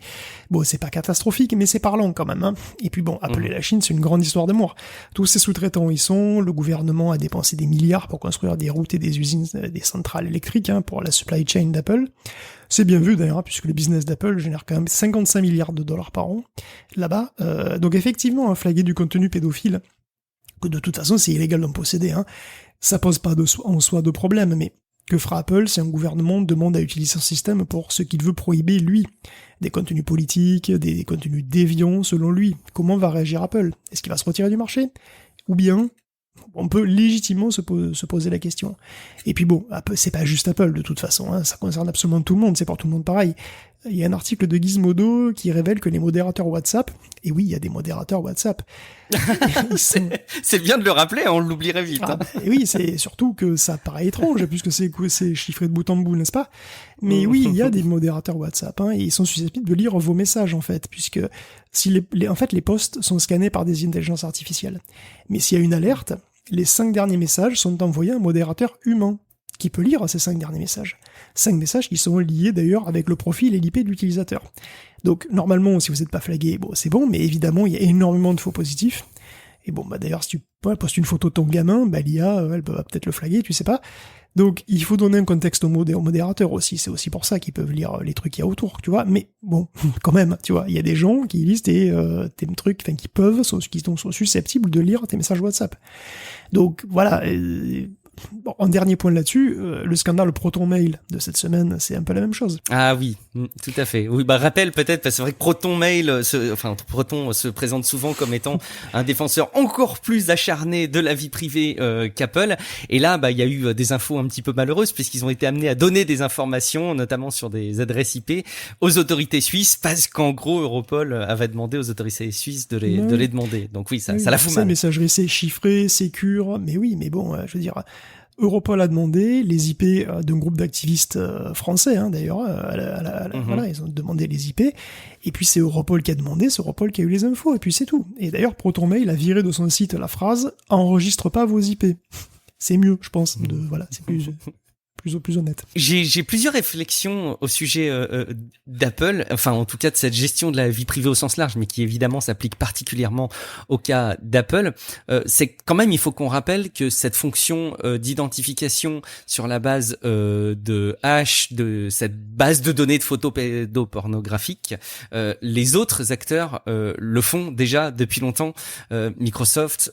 Bon, c'est pas catastrophique, mais c'est parlant quand même, hein. Et puis bon, Apple et la Chine, c'est une grande histoire d'amour. Tous ces sous-traitants y sont, le gouvernement a dépensé des milliards pour construire des routes et des usines, des centrales électriques, hein, pour la supply chain d'Apple. C'est bien vu d'ailleurs, puisque le business d'Apple génère quand même 55 milliards de dollars par an là-bas. Donc effectivement, flaguer du contenu pédophile, que de toute façon c'est illégal d'en posséder, hein, ça pose pas en soi de problème, mais que fera Apple si un gouvernement demande à utiliser son système pour ce qu'il veut prohiber lui? Des contenus politiques, des contenus déviants selon lui. Comment va réagir Apple? Est-ce qu'il va se retirer du marché? Ou bien... on peut légitimement se poser la question. Et puis bon, c'est pas juste Apple de toute façon, hein, ça concerne absolument tout le monde, c'est pour tout le monde pareil. Il y a un article de Gizmodo qui révèle que les modérateurs WhatsApp, et oui, il y a des modérateurs WhatsApp. C'est bien de le rappeler, on l'oublierait vite. Hein. Et oui, c'est surtout que ça paraît étrange, puisque c'est chiffré de bout en bout, n'est-ce pas? Mais oui, il y a des modérateurs WhatsApp, hein, et ils sont susceptibles de lire vos messages, en fait, puisque si en fait, les posts sont scannés par des intelligences artificielles. Mais s'il y a une alerte, les 5 derniers messages sont envoyés à un modérateur humain qui peut lire ces 5 derniers messages. 5 messages qui sont liés d'ailleurs avec le profil et l'IP de l'utilisateur. Donc normalement, si vous n'êtes pas flagué, bon, c'est bon, mais évidemment, il y a énormément de faux positifs. Et bon, bah d'ailleurs, si tu postes une photo de ton gamin, bah l'IA, elle va peut-être le flaguer, tu sais pas. Donc il faut donner un contexte au modérateur aussi, c'est aussi pour ça qu'ils peuvent lire les trucs qu'il y a autour, tu vois. Mais bon, quand même, tu vois, il y a des gens qui lisent tes trucs, enfin qui sont susceptibles de lire tes messages WhatsApp. Donc voilà. Bon, en dernier point là-dessus, le scandale ProtonMail de cette semaine, c'est un peu la même chose. Ah oui, tout à fait. Oui, bah rappel peut-être, parce que c'est vrai que ProtonMail, Proton se présente souvent comme étant un défenseur encore plus acharné de la vie privée qu'Apple. Et là, bah il y a eu des infos un petit peu malheureuses puisqu'ils ont été amenés à donner des informations, notamment sur des adresses IP, aux autorités suisses, parce qu'en gros Europol avait demandé aux autorités suisses de les demander. Donc oui, ça la fout mal. Messagerie, c'est chiffré, sécure, mais oui, mais bon, je veux dire. Europol a demandé les IP d'un groupe d'activistes français, hein, d'ailleurs, voilà, ils ont demandé les IP, et puis c'est Europol qui a demandé, c'est Europol qui a eu les infos, et puis c'est tout. Et d'ailleurs, ProtonMail a viré de son site la phrase « Enregistre pas vos IP ». C'est mieux, je pense, voilà, c'est plus honnête. J'ai plusieurs réflexions au sujet d'Apple, enfin en tout cas de cette gestion de la vie privée au sens large, mais qui évidemment s'applique particulièrement au cas d'Apple. C'est quand même, il faut qu'on rappelle que cette fonction d'identification sur la base de hash, de cette base de données de photos pédopornographiques, les autres acteurs le font déjà depuis longtemps. Microsoft,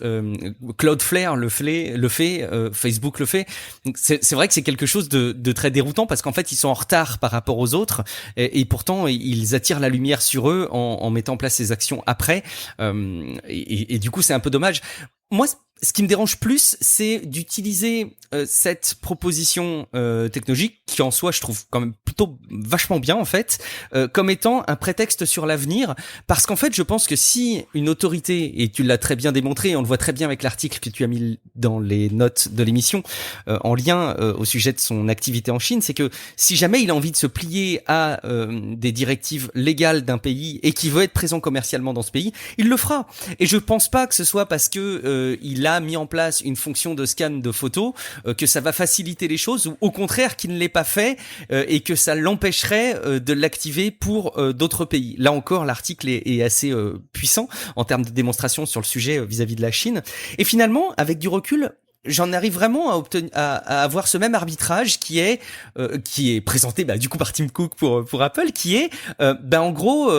Cloudflare le fait, Facebook le fait. Donc c'est vrai que c'est quelque chose de très déroutant parce qu'en fait ils sont en retard par rapport aux autres et pourtant ils attirent la lumière sur eux en mettant en place ces actions après et du coup c'est un peu dommage. Moi, ce qui me dérange plus, c'est d'utiliser cette proposition technologique qui en soi je trouve quand même plutôt vachement bien en fait, comme étant un prétexte sur l'avenir, parce qu'en fait je pense que si une autorité, et tu l'as très bien démontré, on le voit très bien avec l'article que tu as mis dans les notes de l'émission en lien au sujet de son activité en Chine, c'est que si jamais il a envie de se plier à des directives légales d'un pays et qu'il veut être présent commercialement dans ce pays, il le fera. Et je pense pas que ce soit parce que il a mis en place une fonction de scan de photos que ça va faciliter les choses, ou au contraire qu'il ne l'ait pas fait et que ça l'empêcherait de l'activer pour d'autres pays. Là encore, l'article est assez puissant en termes de démonstration sur le sujet vis-à-vis de la Chine. Et finalement, avec du recul, j'en arrive vraiment à avoir ce même arbitrage qui est présenté du coup par Tim Cook pour Apple, qui est en gros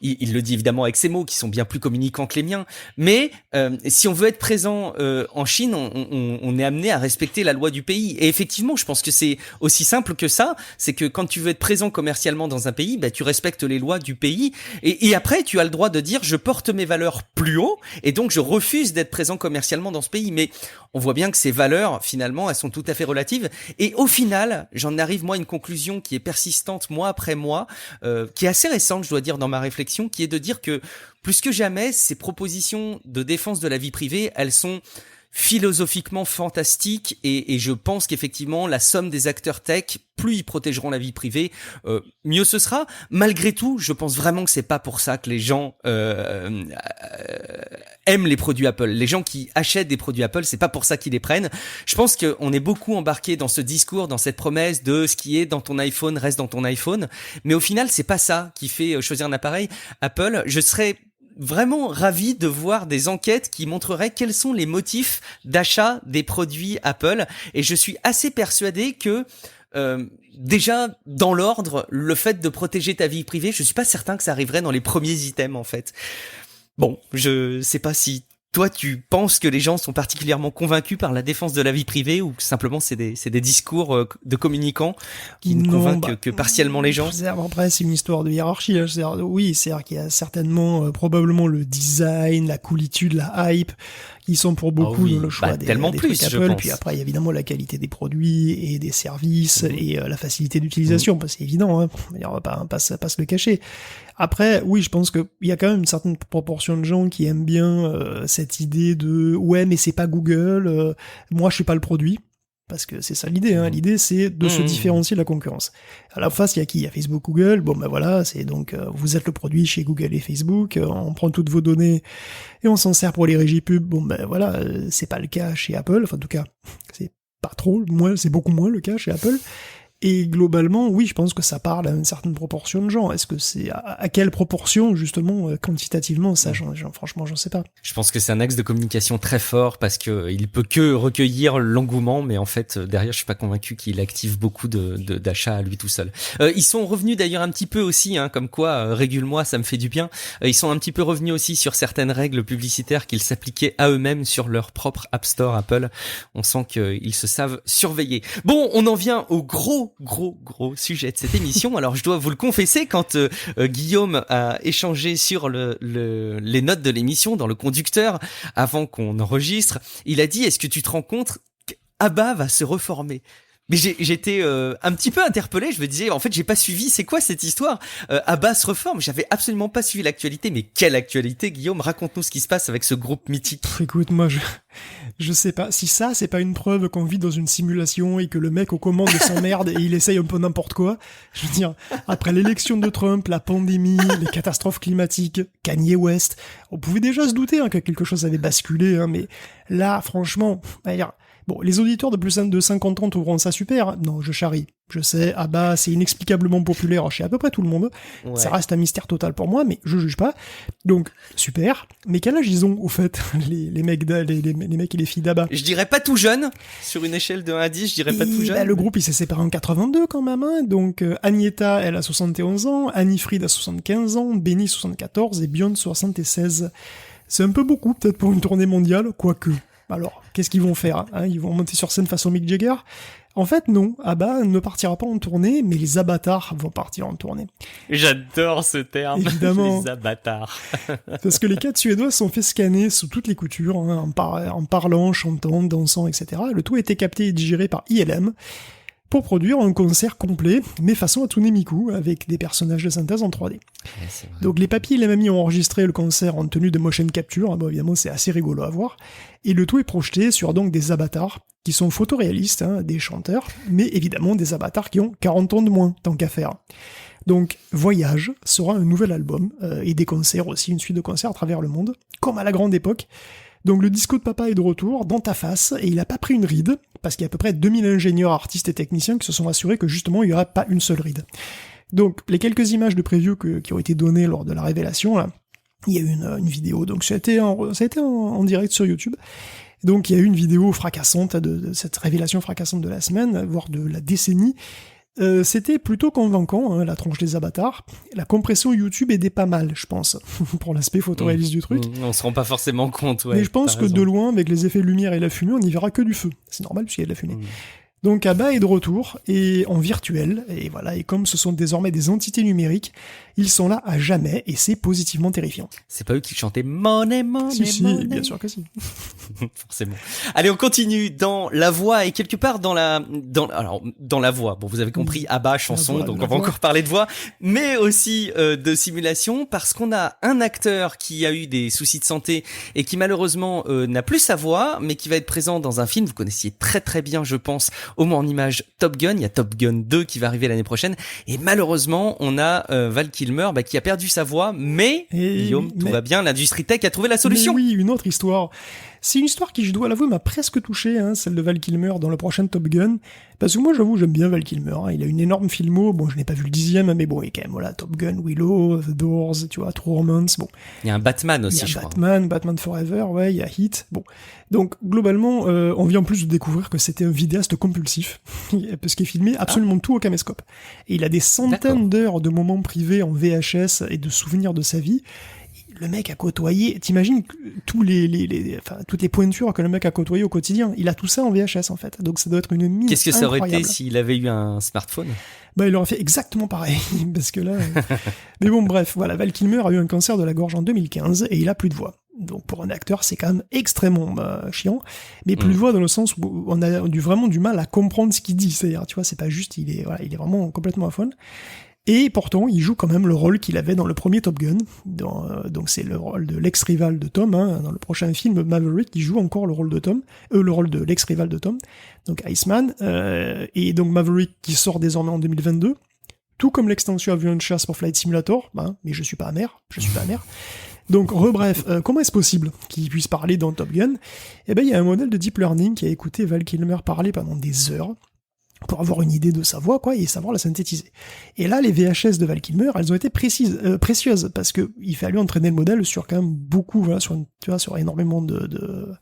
il le dit évidemment avec ses mots qui sont bien plus communicants que les miens, mais si on veut être présent en Chine, on est amené à respecter la loi du pays. Et effectivement, je pense que c'est aussi simple que ça, c'est que quand tu veux être présent commercialement dans un pays, tu respectes les lois du pays et après tu as le droit de dire je porte mes valeurs plus haut et donc je refuse d'être présent commercialement dans ce pays. Mais on voit bien que ces valeurs, finalement, elles sont tout à fait relatives. Et au final, j'en arrive, moi, à une conclusion qui est persistante mois après mois, qui est assez récente, je dois dire, dans ma réflexion, qui est de dire que, plus que jamais, ces propositions de défense de la vie privée, elles sont philosophiquement fantastique et je pense qu'effectivement la somme des acteurs tech, plus ils protégeront la vie privée, mieux ce sera. Malgré tout, je pense vraiment que c'est pas pour ça que les gens aiment les produits Apple. Les gens qui achètent des produits Apple, c'est pas pour ça qu'ils les prennent. Je pense qu'on est beaucoup embarqué dans ce discours, dans cette promesse de ce qui est dans ton iPhone reste dans ton iPhone, mais au final c'est pas ça qui fait choisir un appareil Apple. Je serais vraiment ravi de voir des enquêtes qui montreraient quels sont les motifs d'achat des produits Apple, et je suis assez persuadé que déjà dans l'ordre, le fait de protéger ta vie privée, je suis pas certain que ça arriverait dans les premiers items en fait. Bon, je sais pas si toi tu penses que les gens sont particulièrement convaincus par la défense de la vie privée ou que simplement c'est des discours de communicants qui ne convainquent que partiellement les gens. Après c'est une histoire de hiérarchie, hein. Oui, c'est-à-dire qu'il y a certainement probablement le design, la coolitude, la hype qui sont pour beaucoup dans le choix des trucs Apple. Puis après, il y a évidemment la qualité des produits et des services et la facilité d'utilisation, parce que c'est évident, hein. On va pas se le cacher. Après, oui, je pense qu'il y a quand même une certaine proportion de gens qui aiment bien cette idée de « ouais, mais c'est pas Google, moi je suis pas le produit ». Parce que c'est ça l'idée, hein. L'idée c'est de se différencier de la concurrence. À la face, il y a qui? Il y a Facebook, Google. Bon ben voilà, c'est donc vous êtes le produit chez Google et Facebook. On prend toutes vos données et on s'en sert pour les régies pub. Bon ben voilà, c'est pas le cas chez Apple. Enfin en tout cas, c'est pas trop. C'est beaucoup moins le cas chez Apple. Et globalement, oui, je pense que ça parle à une certaine proportion de gens. Est-ce que c'est à quelle proportion, justement, quantitativement, ça, franchement, j'en sais pas. Je pense que c'est un axe de communication très fort parce que il peut que recueillir l'engouement, mais en fait, derrière, je suis pas convaincu qu'il active beaucoup d'achats à lui tout seul. Ils sont revenus d'ailleurs un petit peu aussi, hein, comme quoi, régule-moi, ça me fait du bien. Ils sont un petit peu revenus aussi sur certaines règles publicitaires qu'ils s'appliquaient à eux-mêmes sur leur propre App Store Apple. On sent qu'ils se savent surveiller. Bon, on en vient au gros sujet de cette émission. Alors je dois vous le confesser, quand Guillaume a échangé sur les notes de l'émission dans le conducteur avant qu'on enregistre, il a dit: est-ce que tu te rends compte qu'Abba va se reformer? Mais j'étais un petit peu interpellé, je me disais, en fait, j'ai pas suivi, c'est quoi cette histoire? Abba se reforme, j'avais absolument pas suivi l'actualité, mais quelle actualité, Guillaume? Raconte-nous ce qui se passe avec ce groupe mythique. Écoute, moi, je sais pas, si ça, c'est pas une preuve qu'on vit dans une simulation et que le mec aux commandes s'emmerde et il essaye un peu n'importe quoi. Je veux dire, après l'élection de Trump, la pandémie, les catastrophes climatiques, Kanye West, on pouvait déjà se douter que quelque chose avait basculé, mais là, franchement, bon, les auditeurs de plus de 50 ans trouveront ça super. Non, je charrie. Je sais, c'est inexplicablement populaire chez à peu près tout le monde. Ouais. Ça reste un mystère total pour moi, mais je juge pas. Donc, super. Mais quel âge ils ont, au fait, les mecs et les filles d'Abba? Je dirais pas tout jeune. Sur une échelle de 1 à 10, je dirais pas tout jeune. Le groupe, il s'est séparé en 82 quand même. Donc, Agnetha, elle a 71 ans. Annie Fried a 75 ans. Benny, 74. Et Björn, 76. C'est un peu beaucoup, peut-être, pour une tournée mondiale, quoique. Alors, qu'est-ce qu'ils vont faire? Ils vont monter sur scène façon Mick Jagger? En fait, non. Abba ne partira pas en tournée, mais les avatars vont partir en tournée. J'adore ce terme. Évidemment. Les avatars. Parce que les 4 Suédois se sont fait scanner sous toutes les coutures, en parlant, chantant, dansant, etc. Le tout a été capté et digéré par ILM pour produire un concert complet, mais façon Hatsune Miku, avec des personnages de synthèse en 3D. Ouais, donc les papis et les mamies ont enregistré le concert en tenue de motion capture, bon évidemment c'est assez rigolo à voir, et le tout est projeté sur donc des avatars qui sont photoréalistes, des chanteurs, mais évidemment des avatars qui ont 40 ans de moins, tant qu'à faire. Donc Voyage sera un nouvel album, et des concerts aussi, une suite de concerts à travers le monde, comme à la grande époque. Donc le disco de papa est de retour, dans ta face, et il a pas pris une ride, parce qu'il y a à peu près 2000 ingénieurs, artistes et techniciens qui se sont assurés que justement il y aurait pas une seule ride. Donc les quelques images de preview qui ont été données lors de la révélation, là, il y a eu une vidéo, donc ça a été en direct sur YouTube. Donc il y a eu une vidéo fracassante de cette révélation fracassante de la semaine, voire de la décennie. C'était plutôt convaincant, la tronche des avatars. La compression YouTube aidait pas mal, je pense, pour l'aspect photoréaliste du truc. On se rend pas forcément compte, ouais. Mais je pense que de loin, avec les effets de lumière et la fumée, on n'y verra que du feu. C'est normal, puisqu'il y a de la fumée. Donc Abba est de retour, et en virtuel, et voilà, et comme ce sont désormais des entités numériques, ils sont là à jamais, et c'est positivement terrifiant. C'est pas eux qui chantaient Money, Money, Si, Money. bien sûr que si. Forcément. Allez, on continue dans la voix, et quelque part dans la voix. Bon, vous avez compris, Abba, chanson, donc on va encore parler de voix, mais aussi de simulation, parce qu'on a un acteur qui a eu des soucis de santé, et qui malheureusement n'a plus sa voix, mais qui va être présent dans un film, vous connaissiez très très bien, je pense, au moins en image Top Gun. Il y a Top Gun 2 qui va arriver l'année prochaine. Et malheureusement, on a Val Kilmer qui a perdu sa voix. Mais, Guillaume, tout va bien. L'industrie tech a trouvé la solution. Mais oui, une autre histoire. C'est une histoire qui, je dois l'avouer, m'a presque touché, celle de Val Kilmer dans le prochain Top Gun. Parce que moi, j'avoue, j'aime bien Val Kilmer. Il a une énorme filmo. Bon, je n'ai pas vu le 10e, mais bon, il est quand même, voilà, Top Gun, Willow, The Doors, tu vois, True Romance, bon. Il y a un Batman aussi, je crois. Batman Forever, ouais, il y a Heat, bon. Donc, globalement, on vient en plus de découvrir que c'était un vidéaste compulsif, parce qu'il filmait absolument tout au caméscope. Et il a des centaines d'heures de moments privés en VHS et de souvenirs de sa vie. Le mec a côtoyé, t'imagines toutes les pointures que le mec a côtoyées au quotidien. Il a tout ça en VHS, en fait. Donc ça doit être une mine. Qu'est-ce que ça aurait incroyable. été s'il avait eu un smartphone? Il aurait fait exactement pareil, parce que là... Mais bon, bref, voilà, Val Kilmer a eu un cancer de la gorge en 2015, et il a plus de voix. Donc pour un acteur, c'est quand même extrêmement chiant, mais plus de voix dans le sens où on a vraiment du mal à comprendre ce qu'il dit. C'est-à-dire, tu vois, c'est pas juste, il est vraiment complètement à faune. Et pourtant, il joue quand même le rôle qu'il avait dans le premier Top Gun. Donc c'est le rôle de l'ex-rival de Tom. Hein. Dans le prochain film, Maverick, il joue encore le rôle de Tom, le rôle de l'ex-rival de Tom, donc Iceman. Et donc Maverick qui sort désormais en 2022, tout comme l'extension Avion de chasse pour Flight Simulator. Mais je suis pas amer. Donc, bref, comment est-ce possible qu'il puisse parler dans Top Gun ? Eh ben, il y a un modèle de deep learning qui a écouté Val Kilmer parler pendant des heures, pour avoir une idée de sa voix, quoi, et savoir la synthétiser. Et là, les VHS de Val Kilmer, elles ont été précieuses, parce que il fallait entraîner le modèle sur quand même beaucoup, voilà, sur énormément de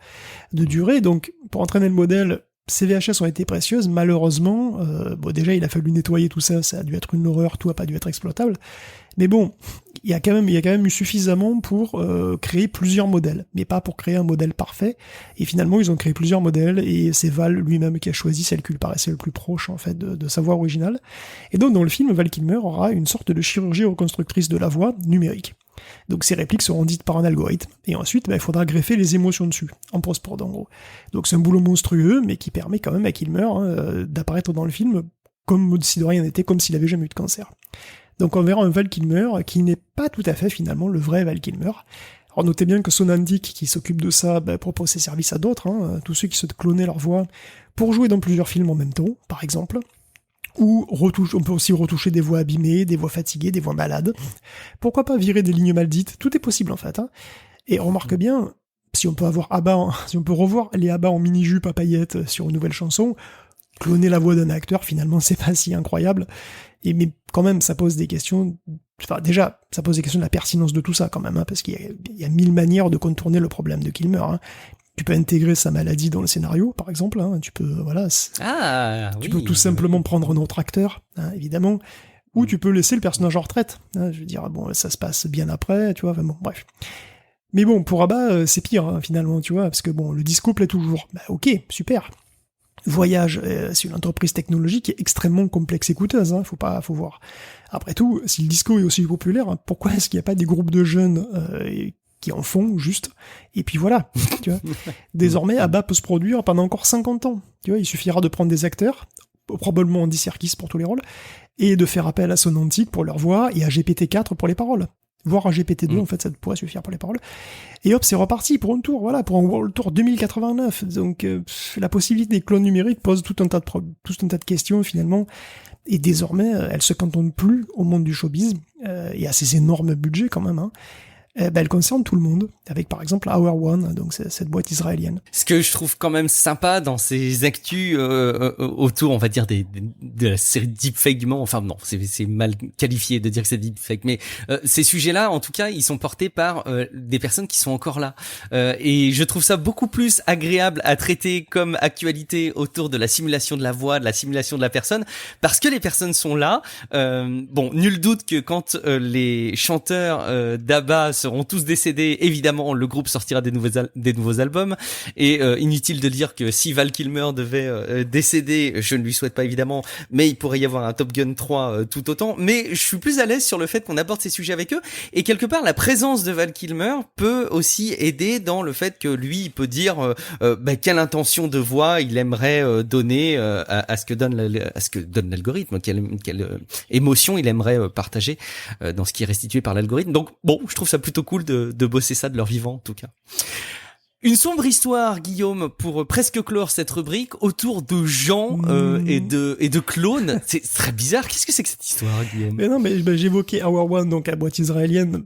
durée. Donc, pour entraîner le modèle, ces VHS ont été précieuses. Malheureusement, déjà, il a fallu nettoyer tout ça, ça a dû être une horreur, tout a pas dû être exploitable. Mais bon, il y a quand même eu suffisamment pour créer plusieurs modèles, mais pas pour créer un modèle parfait. Et finalement, ils ont créé plusieurs modèles, et c'est Val lui-même qui a choisi celle qui lui paraissait le plus proche, en fait, de sa voix originale. Et donc, dans le film, Val Kilmer aura une sorte de chirurgie reconstructrice de la voix numérique. Donc ces répliques seront dites par un algorithme, et ensuite il faudra greffer les émotions dessus, en post-prod en gros. Donc c'est un boulot monstrueux, mais qui permet quand même à Kilmer d'apparaître dans le film comme si de rien n'était, comme s'il avait jamais eu de cancer. Donc on verra un Val Kilmer qui n'est pas tout à fait finalement le vrai Val Kilmer. Alors notez bien que Sonantic, qui s'occupe de ça, propose ses services à d'autres, tous ceux qui se clonaient leur voix pour jouer dans plusieurs films en même temps, par exemple. Ou on peut aussi retoucher des voix abîmées, des voix fatiguées, des voix malades. Pourquoi pas virer des lignes mal dites ? Tout est possible en fait. Et on remarque bien, si on peut revoir les ABBA en mini-jupe à paillettes sur une nouvelle chanson, cloner la voix d'un acteur, finalement c'est pas si incroyable. Mais quand même, ça pose des questions. Enfin, déjà, ça pose des questions de la pertinence de tout ça quand même, parce qu'il y a 1000 manières de contourner le problème de Kilmer. Tu peux intégrer sa maladie dans le scénario, par exemple. Tu peux, tu peux tout simplement prendre un autre acteur, évidemment. Ou tu peux laisser le personnage en retraite. Je veux dire, bon, ça se passe bien après, tu vois. Enfin, bon, bref. Mais bon, pour Abba, c'est pire, finalement, tu vois, parce que bon, le disco plaît toujours. Ok, super. Voyage, c'est une entreprise technologique qui est extrêmement complexe et coûteuse, faut voir. Après tout, si le disco est aussi populaire, pourquoi est-ce qu'il n'y a pas des groupes de jeunes qui en font, juste, et puis voilà, tu vois. Désormais, ABBA peut se produire pendant encore 50 ans, tu vois, il suffira de prendre des acteurs, probablement Andy Serkis pour tous les rôles, et de faire appel à Sonantic pour leur voix, et à GPT-4 pour les paroles. Voire à GPT-2, en fait, ça pourrait suffire pour les paroles. Et hop, c'est reparti pour un tour, voilà, pour un World Tour 2089. Donc, la possibilité des clones numériques pose tout un tas de questions, finalement, et désormais, elle se cantonne plus au monde du showbiz, et à ces énormes budgets, quand même, elle concerne tout le monde, avec par exemple Hour One, donc cette boîte israélienne. Ce que je trouve quand même sympa dans ces actus autour, on va dire, de la série deepfake du moment, enfin non, c'est mal qualifié de dire que c'est deepfake, mais ces sujets-là, en tout cas, ils sont portés par des personnes qui sont encore là. Et je trouve ça beaucoup plus agréable à traiter comme actualité autour de la simulation de la voix, de la simulation de la personne, parce que les personnes sont là. Bon, nul doute que quand les chanteurs d'ABBA seront tous décédés, évidemment le groupe sortira des nouveaux albums, et inutile de dire que si Val Kilmer devait décéder, je ne lui souhaite pas évidemment, mais il pourrait y avoir un Top Gun 3 tout autant. Mais je suis plus à l'aise sur le fait qu'on aborde ces sujets avec eux, et quelque part la présence de Val Kilmer peut aussi aider dans le fait que lui il peut dire quelle intention de voix il aimerait donner à ce que donne l'algorithme, quelle émotion il aimerait partager dans ce qui est restitué par l'algorithme. Donc bon, je trouve ça plutôt cool de bosser ça de leur vivant en tout cas. Une sombre histoire, Guillaume, pour presque clore cette rubrique, autour de gens et de clones. C'est très bizarre. Qu'est-ce que c'est que cette histoire, Guillaume ? Mais non, mais j'évoquais Hour One, donc la boîte israélienne.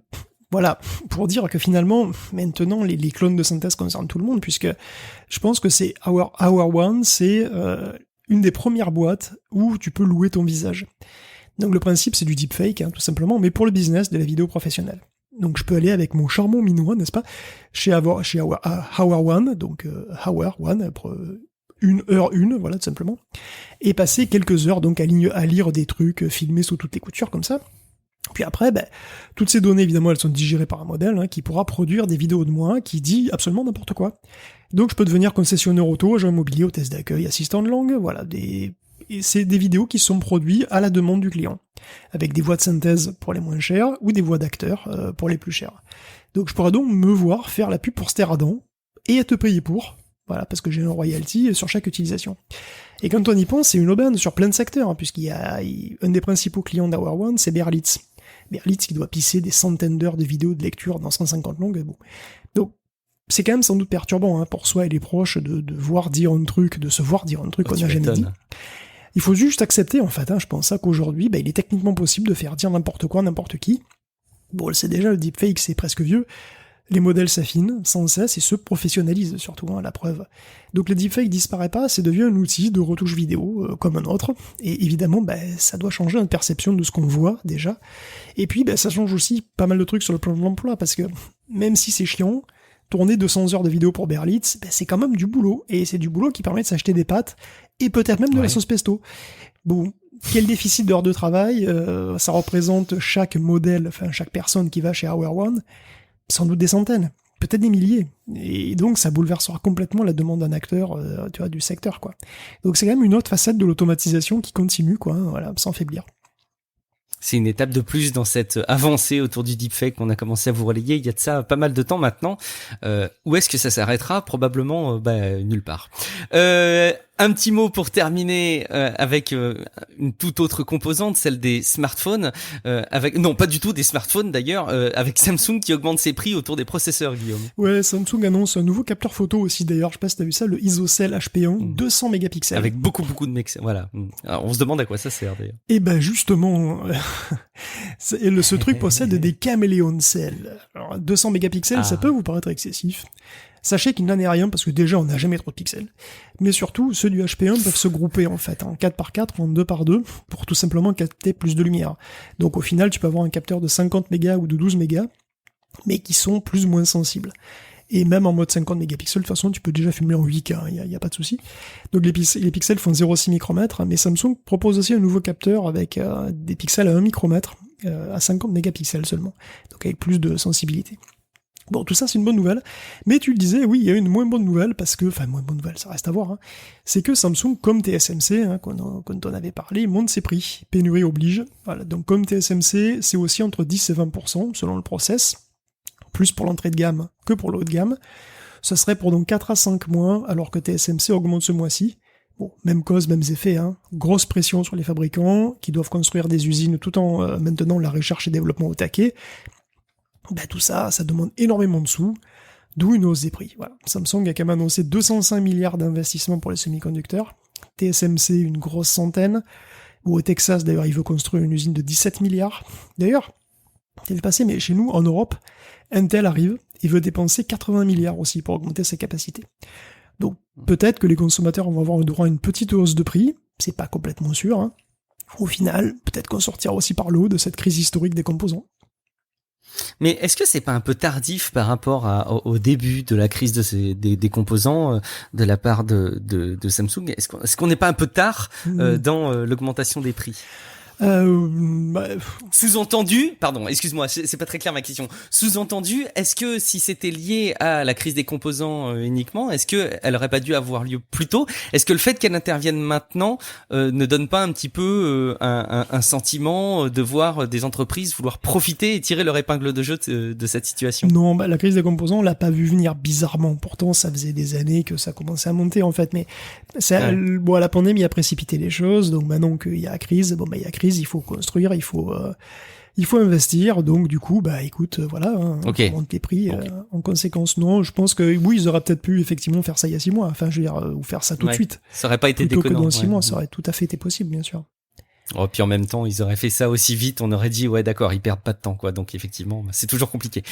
Voilà, pour dire que finalement, maintenant, les clones de synthèse concernent tout le monde, puisque je pense que c'est Hour One, c'est une des premières boîtes où tu peux louer ton visage. Donc le principe, c'est du deepfake, tout simplement, mais pour le business de la vidéo professionnelle. Donc je peux aller avec mon charmant minois, n'est-ce pas, chez Hour One, donc Hour One, pour 1h1, voilà, tout simplement, et passer quelques heures donc à lire des trucs filmés sous toutes les coutures, comme ça. Puis après, toutes ces données, évidemment, elles sont digérées par un modèle qui pourra produire des vidéos de moi qui dit absolument n'importe quoi. Donc je peux devenir concessionnaire auto, agent immobilier, hôtesse d'accueil, assistant de langue, voilà, et c'est des vidéos qui sont produites à la demande du client, avec des voix de synthèse pour les moins chères, ou des voix d'acteurs pour les plus chères. Donc je pourrais donc me voir faire la pub pour Steradan, et être payé pour, Voilà, parce que j'ai un royalty sur chaque utilisation. Et quand on y pense, c'est une aubaine sur plein de secteurs, hein, puisqu'il y a un des principaux clients d'Hour One, c'est Berlitz. Berlitz qui doit pisser des centaines d'heures de vidéos de lecture dans 150 longues. Bon. Donc, c'est quand même sans doute perturbant hein, pour soi et les proches de voir dire un truc, de se voir dire un truc qu'on n'a jamais dit. Il faut juste accepter, en fait, hein, je pense, qu'aujourd'hui, il est techniquement possible de faire dire n'importe quoi, n'importe qui. Bon, c'est déjà le deepfake, c'est presque vieux. Les modèles s'affinent sans cesse et se professionnalisent surtout, hein, la preuve. Donc le deepfake disparaît pas, c'est devient un outil de retouche vidéo comme un autre. Et évidemment, ça doit changer notre perception de ce qu'on voit déjà. Et puis, ça change aussi pas mal de trucs sur le plan de l'emploi, parce que même si c'est chiant, tourner 200 heures de vidéo pour Berlitz, c'est quand même du boulot. Et c'est du boulot qui permet de s'acheter des pâtes et peut-être même de la sauce pesto. Bon, quel déficit d'heures de travail ça représente chaque modèle, enfin chaque personne qui va chez Hour One, sans doute des centaines, peut-être des milliers. Et donc ça bouleversera complètement la demande d'un acteur du secteur, quoi. Donc c'est quand même une autre facette de l'automatisation qui continue, quoi, hein, voilà, sans faiblir. C'est une étape de plus dans cette avancée autour du deepfake qu'on a commencé à vous relayer il y a de ça pas mal de temps maintenant. Où est-ce que ça s'arrêtera ? Probablement nulle part. Un petit mot pour terminer avec une toute autre composante, celle des smartphones. Non, pas du tout des smartphones d'ailleurs, avec Samsung qui augmente ses prix autour des processeurs, Guillaume. Ouais, Samsung annonce un nouveau capteur photo aussi d'ailleurs. Je sais pas si t'as vu ça, le ISOCELL HP1, 200 mégapixels. Avec beaucoup de mecs, voilà. Alors, on se demande à quoi ça sert d'ailleurs. Et justement, ce truc possède des caméléons cells. Alors 200 mégapixels, ça peut vous paraître excessif. Sachez qu'il n'en est rien, parce que déjà, on n'a jamais trop de pixels. Mais surtout, ceux du HP1 peuvent se grouper, en fait, en 4x4 ou en 2x2, pour tout simplement capter plus de lumière. Donc au final, tu peux avoir un capteur de 50 mégas ou de 12 mégas, mais qui sont plus ou moins sensibles. Et même en mode 50 mégapixels, de toute façon, tu peux déjà filmer en 8K, il y a pas de souci. Donc les pixels font 0,6 micromètres, mais Samsung propose aussi un nouveau capteur avec des pixels à 1 micromètre, à 50 mégapixels seulement, donc avec plus de sensibilité. Bon, tout ça, c'est une bonne nouvelle. Mais tu le disais, oui, il y a une moins bonne nouvelle, moins bonne nouvelle, ça reste à voir, hein. C'est que Samsung, comme TSMC, hein, quand on avait parlé, monte ses prix. Pénurie oblige. Voilà. Donc, comme TSMC, c'est aussi entre 10 et 20%, selon le process. Plus pour l'entrée de gamme que pour le haut de gamme. Ce serait pour donc 4 à 5 mois, alors que TSMC augmente ce mois-ci. Bon, même cause, mêmes effets, hein. Grosse pression sur les fabricants, qui doivent construire des usines tout en maintenant la recherche et développement au taquet. Tout ça, ça demande énormément de sous, d'où une hausse des prix. Voilà. Samsung a quand même annoncé 205 milliards d'investissements pour les semi-conducteurs, TSMC une grosse centaine, au Texas d'ailleurs il veut construire une usine de 17 milliards. D'ailleurs, c'est le passé, mais chez nous, en Europe, Intel arrive, il veut dépenser 80 milliards aussi pour augmenter ses capacités. Donc peut-être que les consommateurs vont avoir le droit à une petite hausse de prix, c'est pas complètement sûr, hein. Au final, peut-être qu'on sortira aussi par le haut de cette crise historique des composants. Mais est-ce que c'est pas un peu tardif par rapport au début de la crise des composants de la part de Samsung ? Est-ce qu'on n'est pas un peu tard dans l'augmentation des prix ? Sous-entendu, pardon, excuse-moi, c'est pas très clair ma question. Sous-entendu, est-ce que si c'était lié à la crise des composants uniquement, est-ce que elle aurait pas dû avoir lieu plus tôt ? Est-ce que le fait qu'elle intervienne maintenant ne donne pas un petit peu un sentiment de voir des entreprises vouloir profiter et tirer leur épingle de jeu de cette situation ? Non, la crise des composants, on l'a pas vu venir bizarrement. Pourtant, ça faisait des années que ça commençait à monter en fait, mais la pandémie a précipité les choses. Donc maintenant qu'il y a crise, il y a crise. Il faut construire, il faut investir, donc du coup, on monte les prix en conséquence. Non, je pense que oui, ils auraient peut-être pu effectivement faire ça il y a 6 mois, ou faire ça tout de suite. Ça aurait pas été plutôt déconnant. Que dans 6 mois, ça aurait tout à fait été possible, bien sûr. Oh, puis en même temps, ils auraient fait ça aussi vite, on aurait dit, ouais, d'accord, ils perdent pas de temps, quoi. Donc, effectivement, c'est toujours compliqué.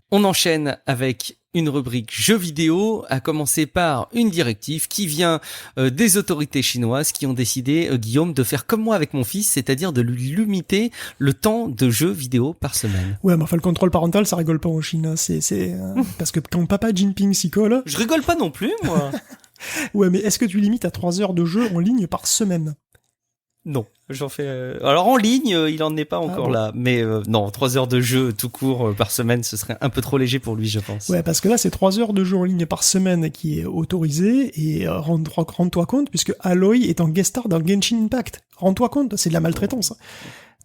On enchaîne avec une rubrique jeux vidéo, à commencer par une directive qui vient des autorités chinoises qui ont décidé, Guillaume, de faire comme moi avec mon fils, c'est-à-dire de lui limiter le temps de jeux vidéo par semaine. Ouais, mais enfin, le contrôle parental, ça rigole pas en Chine, hein. C'est parce que quand Papa Jinping s'y colle... Je rigole pas non plus, moi. Ouais, mais est-ce que tu limites à 3 heures de jeu en ligne par semaine ? Non, j'en fais... Alors en ligne, il en est pas encore là. Mais non, 3 heures de jeu tout court par semaine, ce serait un peu trop léger pour lui, je pense. Ouais, parce que là, c'est 3 heures de jeu en ligne par semaine qui est autorisé. Et rends-toi compte, puisque Aloy est en guest star dans Genshin Impact. Rends-toi compte, c'est de la maltraitance.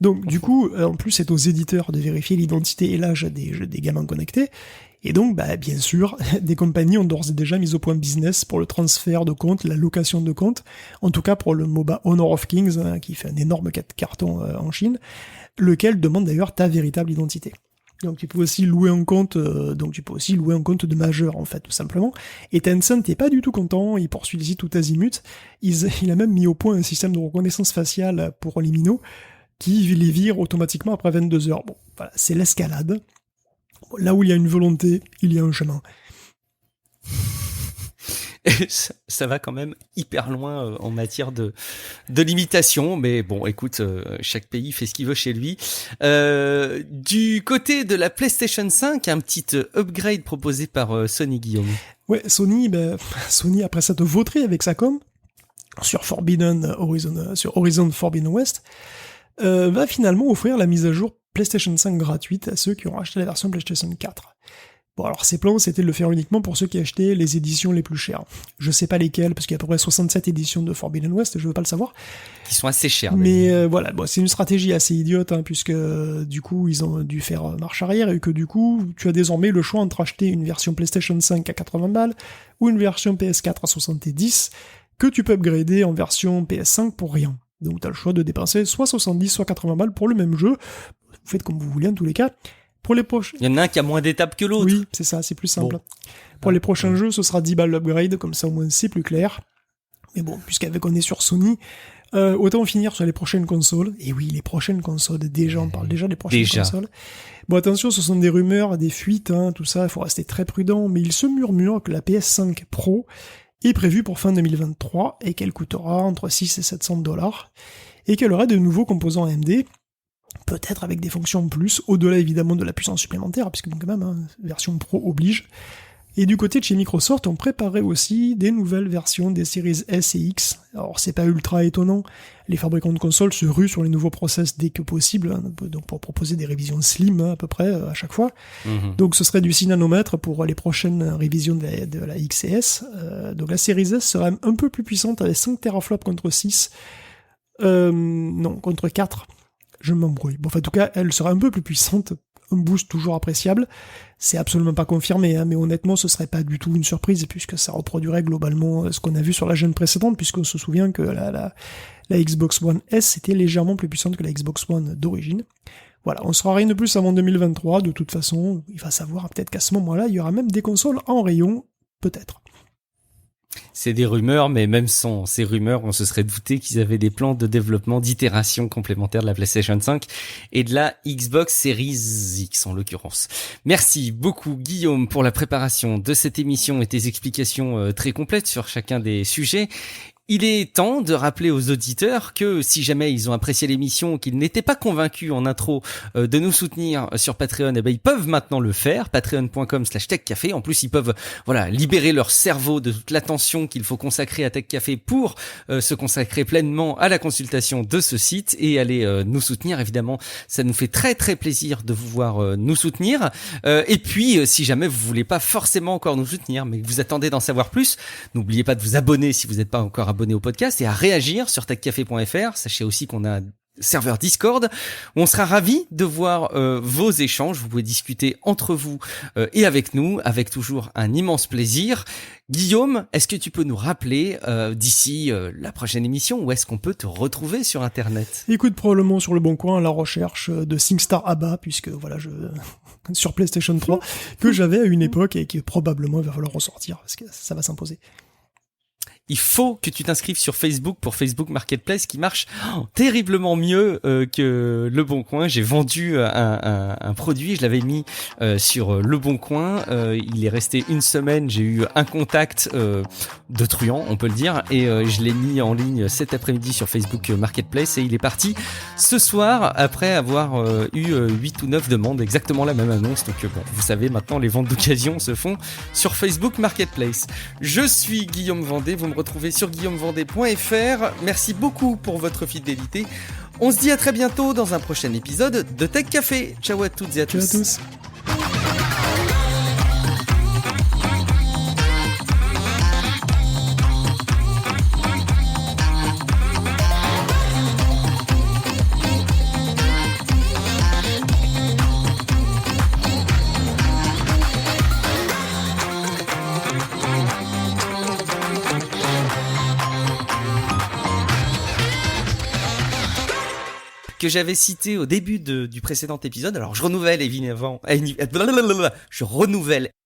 Donc du coup, en plus, c'est aux éditeurs de vérifier l'identité et l'âge des gamins connectés. Et donc, bien sûr, des compagnies ont d'ores et déjà mis au point business pour le transfert de comptes, la location de comptes, en tout cas pour le MOBA Honor of Kings, qui fait un énorme carton en Chine, lequel demande d'ailleurs ta véritable identité. Donc tu peux aussi louer un compte, de majeur en fait, tout simplement. Et Tencent n'est pas du tout content, il poursuit les sites tout azimut. Il a même mis au point un système de reconnaissance faciale pour les minots qui les vire automatiquement après 22 heures. Bon, voilà, c'est l'escalade. Bon, là où il y a une volonté, il y a un chemin. Ça va quand même hyper loin en matière de limitation, mais bon, écoute, chaque pays fait ce qu'il veut chez lui. Du côté de la PlayStation 5, un petit upgrade proposé par Sony, Guillaume. Ouais, Sony, après s'être vautré avec sa com sur Horizon Forbidden West, va finalement offrir la mise à jour PlayStation 5 gratuite à ceux qui ont acheté la version PlayStation 4. Bon, alors ses plans, c'était de le faire uniquement pour ceux qui achetaient les éditions les plus chères. Je sais pas lesquelles, parce qu'il y a à peu près 67 éditions de Forbidden West, je veux pas le savoir. Qui sont assez chères. Mais voilà, bon, c'est une stratégie assez idiote, puisque du coup, ils ont dû faire marche arrière, et que du coup, tu as désormais le choix entre acheter une version PlayStation 5 à 80 balles, ou une version PS4 à 70, que tu peux upgrader en version PS5 pour rien. Donc t'as le choix de dépenser soit 70, soit 80 balles pour le même jeu. Vous faites comme vous voulez, en tous les cas. Pour les prochains... Il y en a un qui a moins d'étapes que l'autre. Oui, c'est ça, c'est plus simple. Bon. Pour les prochains jeux, ce sera 10 balles l'upgrade, comme ça au moins c'est plus clair. Mais bon, puisqu'avec on est sur Sony, autant finir sur les prochaines consoles. Et oui, les prochaines consoles, déjà, on parle déjà des prochaines consoles. Bon, attention, ce sont des rumeurs, des fuites, tout ça, il faut rester très prudent, mais il se murmure que la PS5 Pro est prévue pour fin 2023 et qu'elle coûtera entre 6 et 700 $, et qu'elle aura de nouveaux composants AMD, peut-être avec des fonctions en plus, au-delà évidemment de la puissance supplémentaire, puisque bon, quand même, version Pro oblige. Et du côté de chez Microsoft, on préparait aussi des nouvelles versions des séries S et X. Alors c'est pas ultra étonnant, les fabricants de consoles se ruent sur les nouveaux process dès que possible, donc pour proposer des révisions slim à peu près à chaque fois. Donc ce serait du 6 nanomètres pour les prochaines révisions de la X et S. Donc la série S serait un peu plus puissante avec 5 teraflops contre 6. Contre 4. Je m'embrouille. Bon, enfin, en tout cas, elle sera un peu plus puissante, un boost toujours appréciable. C'est absolument pas confirmé, mais honnêtement, ce serait pas du tout une surprise, puisque ça reproduirait globalement ce qu'on a vu sur la gène précédente, puisqu'on se souvient que la Xbox One S était légèrement plus puissante que la Xbox One d'origine. Voilà, on saura rien de plus avant 2023, de toute façon, il va savoir peut-être qu'à ce moment-là, il y aura même des consoles en rayon, peut-être. C'est des rumeurs, mais même sans ces rumeurs, on se serait douté qu'ils avaient des plans de développement, d'itération complémentaire de la PlayStation 5 et de la Xbox Series X en l'occurrence. Merci beaucoup Guillaume pour la préparation de cette émission et tes explications très complètes sur chacun des sujets. Il est temps de rappeler aux auditeurs que si jamais ils ont apprécié l'émission, qu'ils n'étaient pas convaincus en intro de nous soutenir sur Patreon, ils peuvent maintenant le faire, patreon.com/techcafé. En plus, ils peuvent libérer leur cerveau de toute l'attention qu'il faut consacrer à Tech Café pour se consacrer pleinement à la consultation de ce site et aller nous soutenir. Évidemment, ça nous fait très très plaisir de vous voir nous soutenir. Et puis, si jamais vous voulez pas forcément encore nous soutenir, mais que vous attendez d'en savoir plus, n'oubliez pas de vous abonner si vous n'êtes pas encore abonné au podcast et à réagir sur techcafé.fr. Sachez aussi qu'on a un serveur Discord où on sera ravis de voir vos échanges. Vous pouvez discuter entre vous et avec nous, avec toujours un immense plaisir. Guillaume, est-ce que tu peux nous rappeler d'ici la prochaine émission où est-ce qu'on peut te retrouver sur Internet ? Écoute, probablement sur le bon coin à la recherche de SingStar ABBA, puisque sur PlayStation 3, que j'avais à une époque et qui probablement va falloir ressortir, parce que ça va s'imposer. Il faut que tu t'inscrives sur Facebook pour Facebook Marketplace qui marche terriblement mieux que Le Bon Coin. J'ai vendu un produit, je l'avais mis sur Le Bon Coin. Il est resté une semaine, j'ai eu un contact de truand, on peut le dire, et je l'ai mis en ligne cet après-midi sur Facebook Marketplace et il est parti ce soir après avoir eu 8 ou 9 demandes, exactement la même annonce. Donc vous savez, maintenant les ventes d'occasion se font sur Facebook Marketplace. Je suis Guillaume Vendée, vous me retrouvez sur guillaumevendée.fr. Merci beaucoup pour votre fidélité. On se dit à très bientôt dans un prochain épisode de Tech Café. Ciao à toutes et à tous. Ciao à tous. que j'avais cité au début du précédent épisode. Alors je renouvelle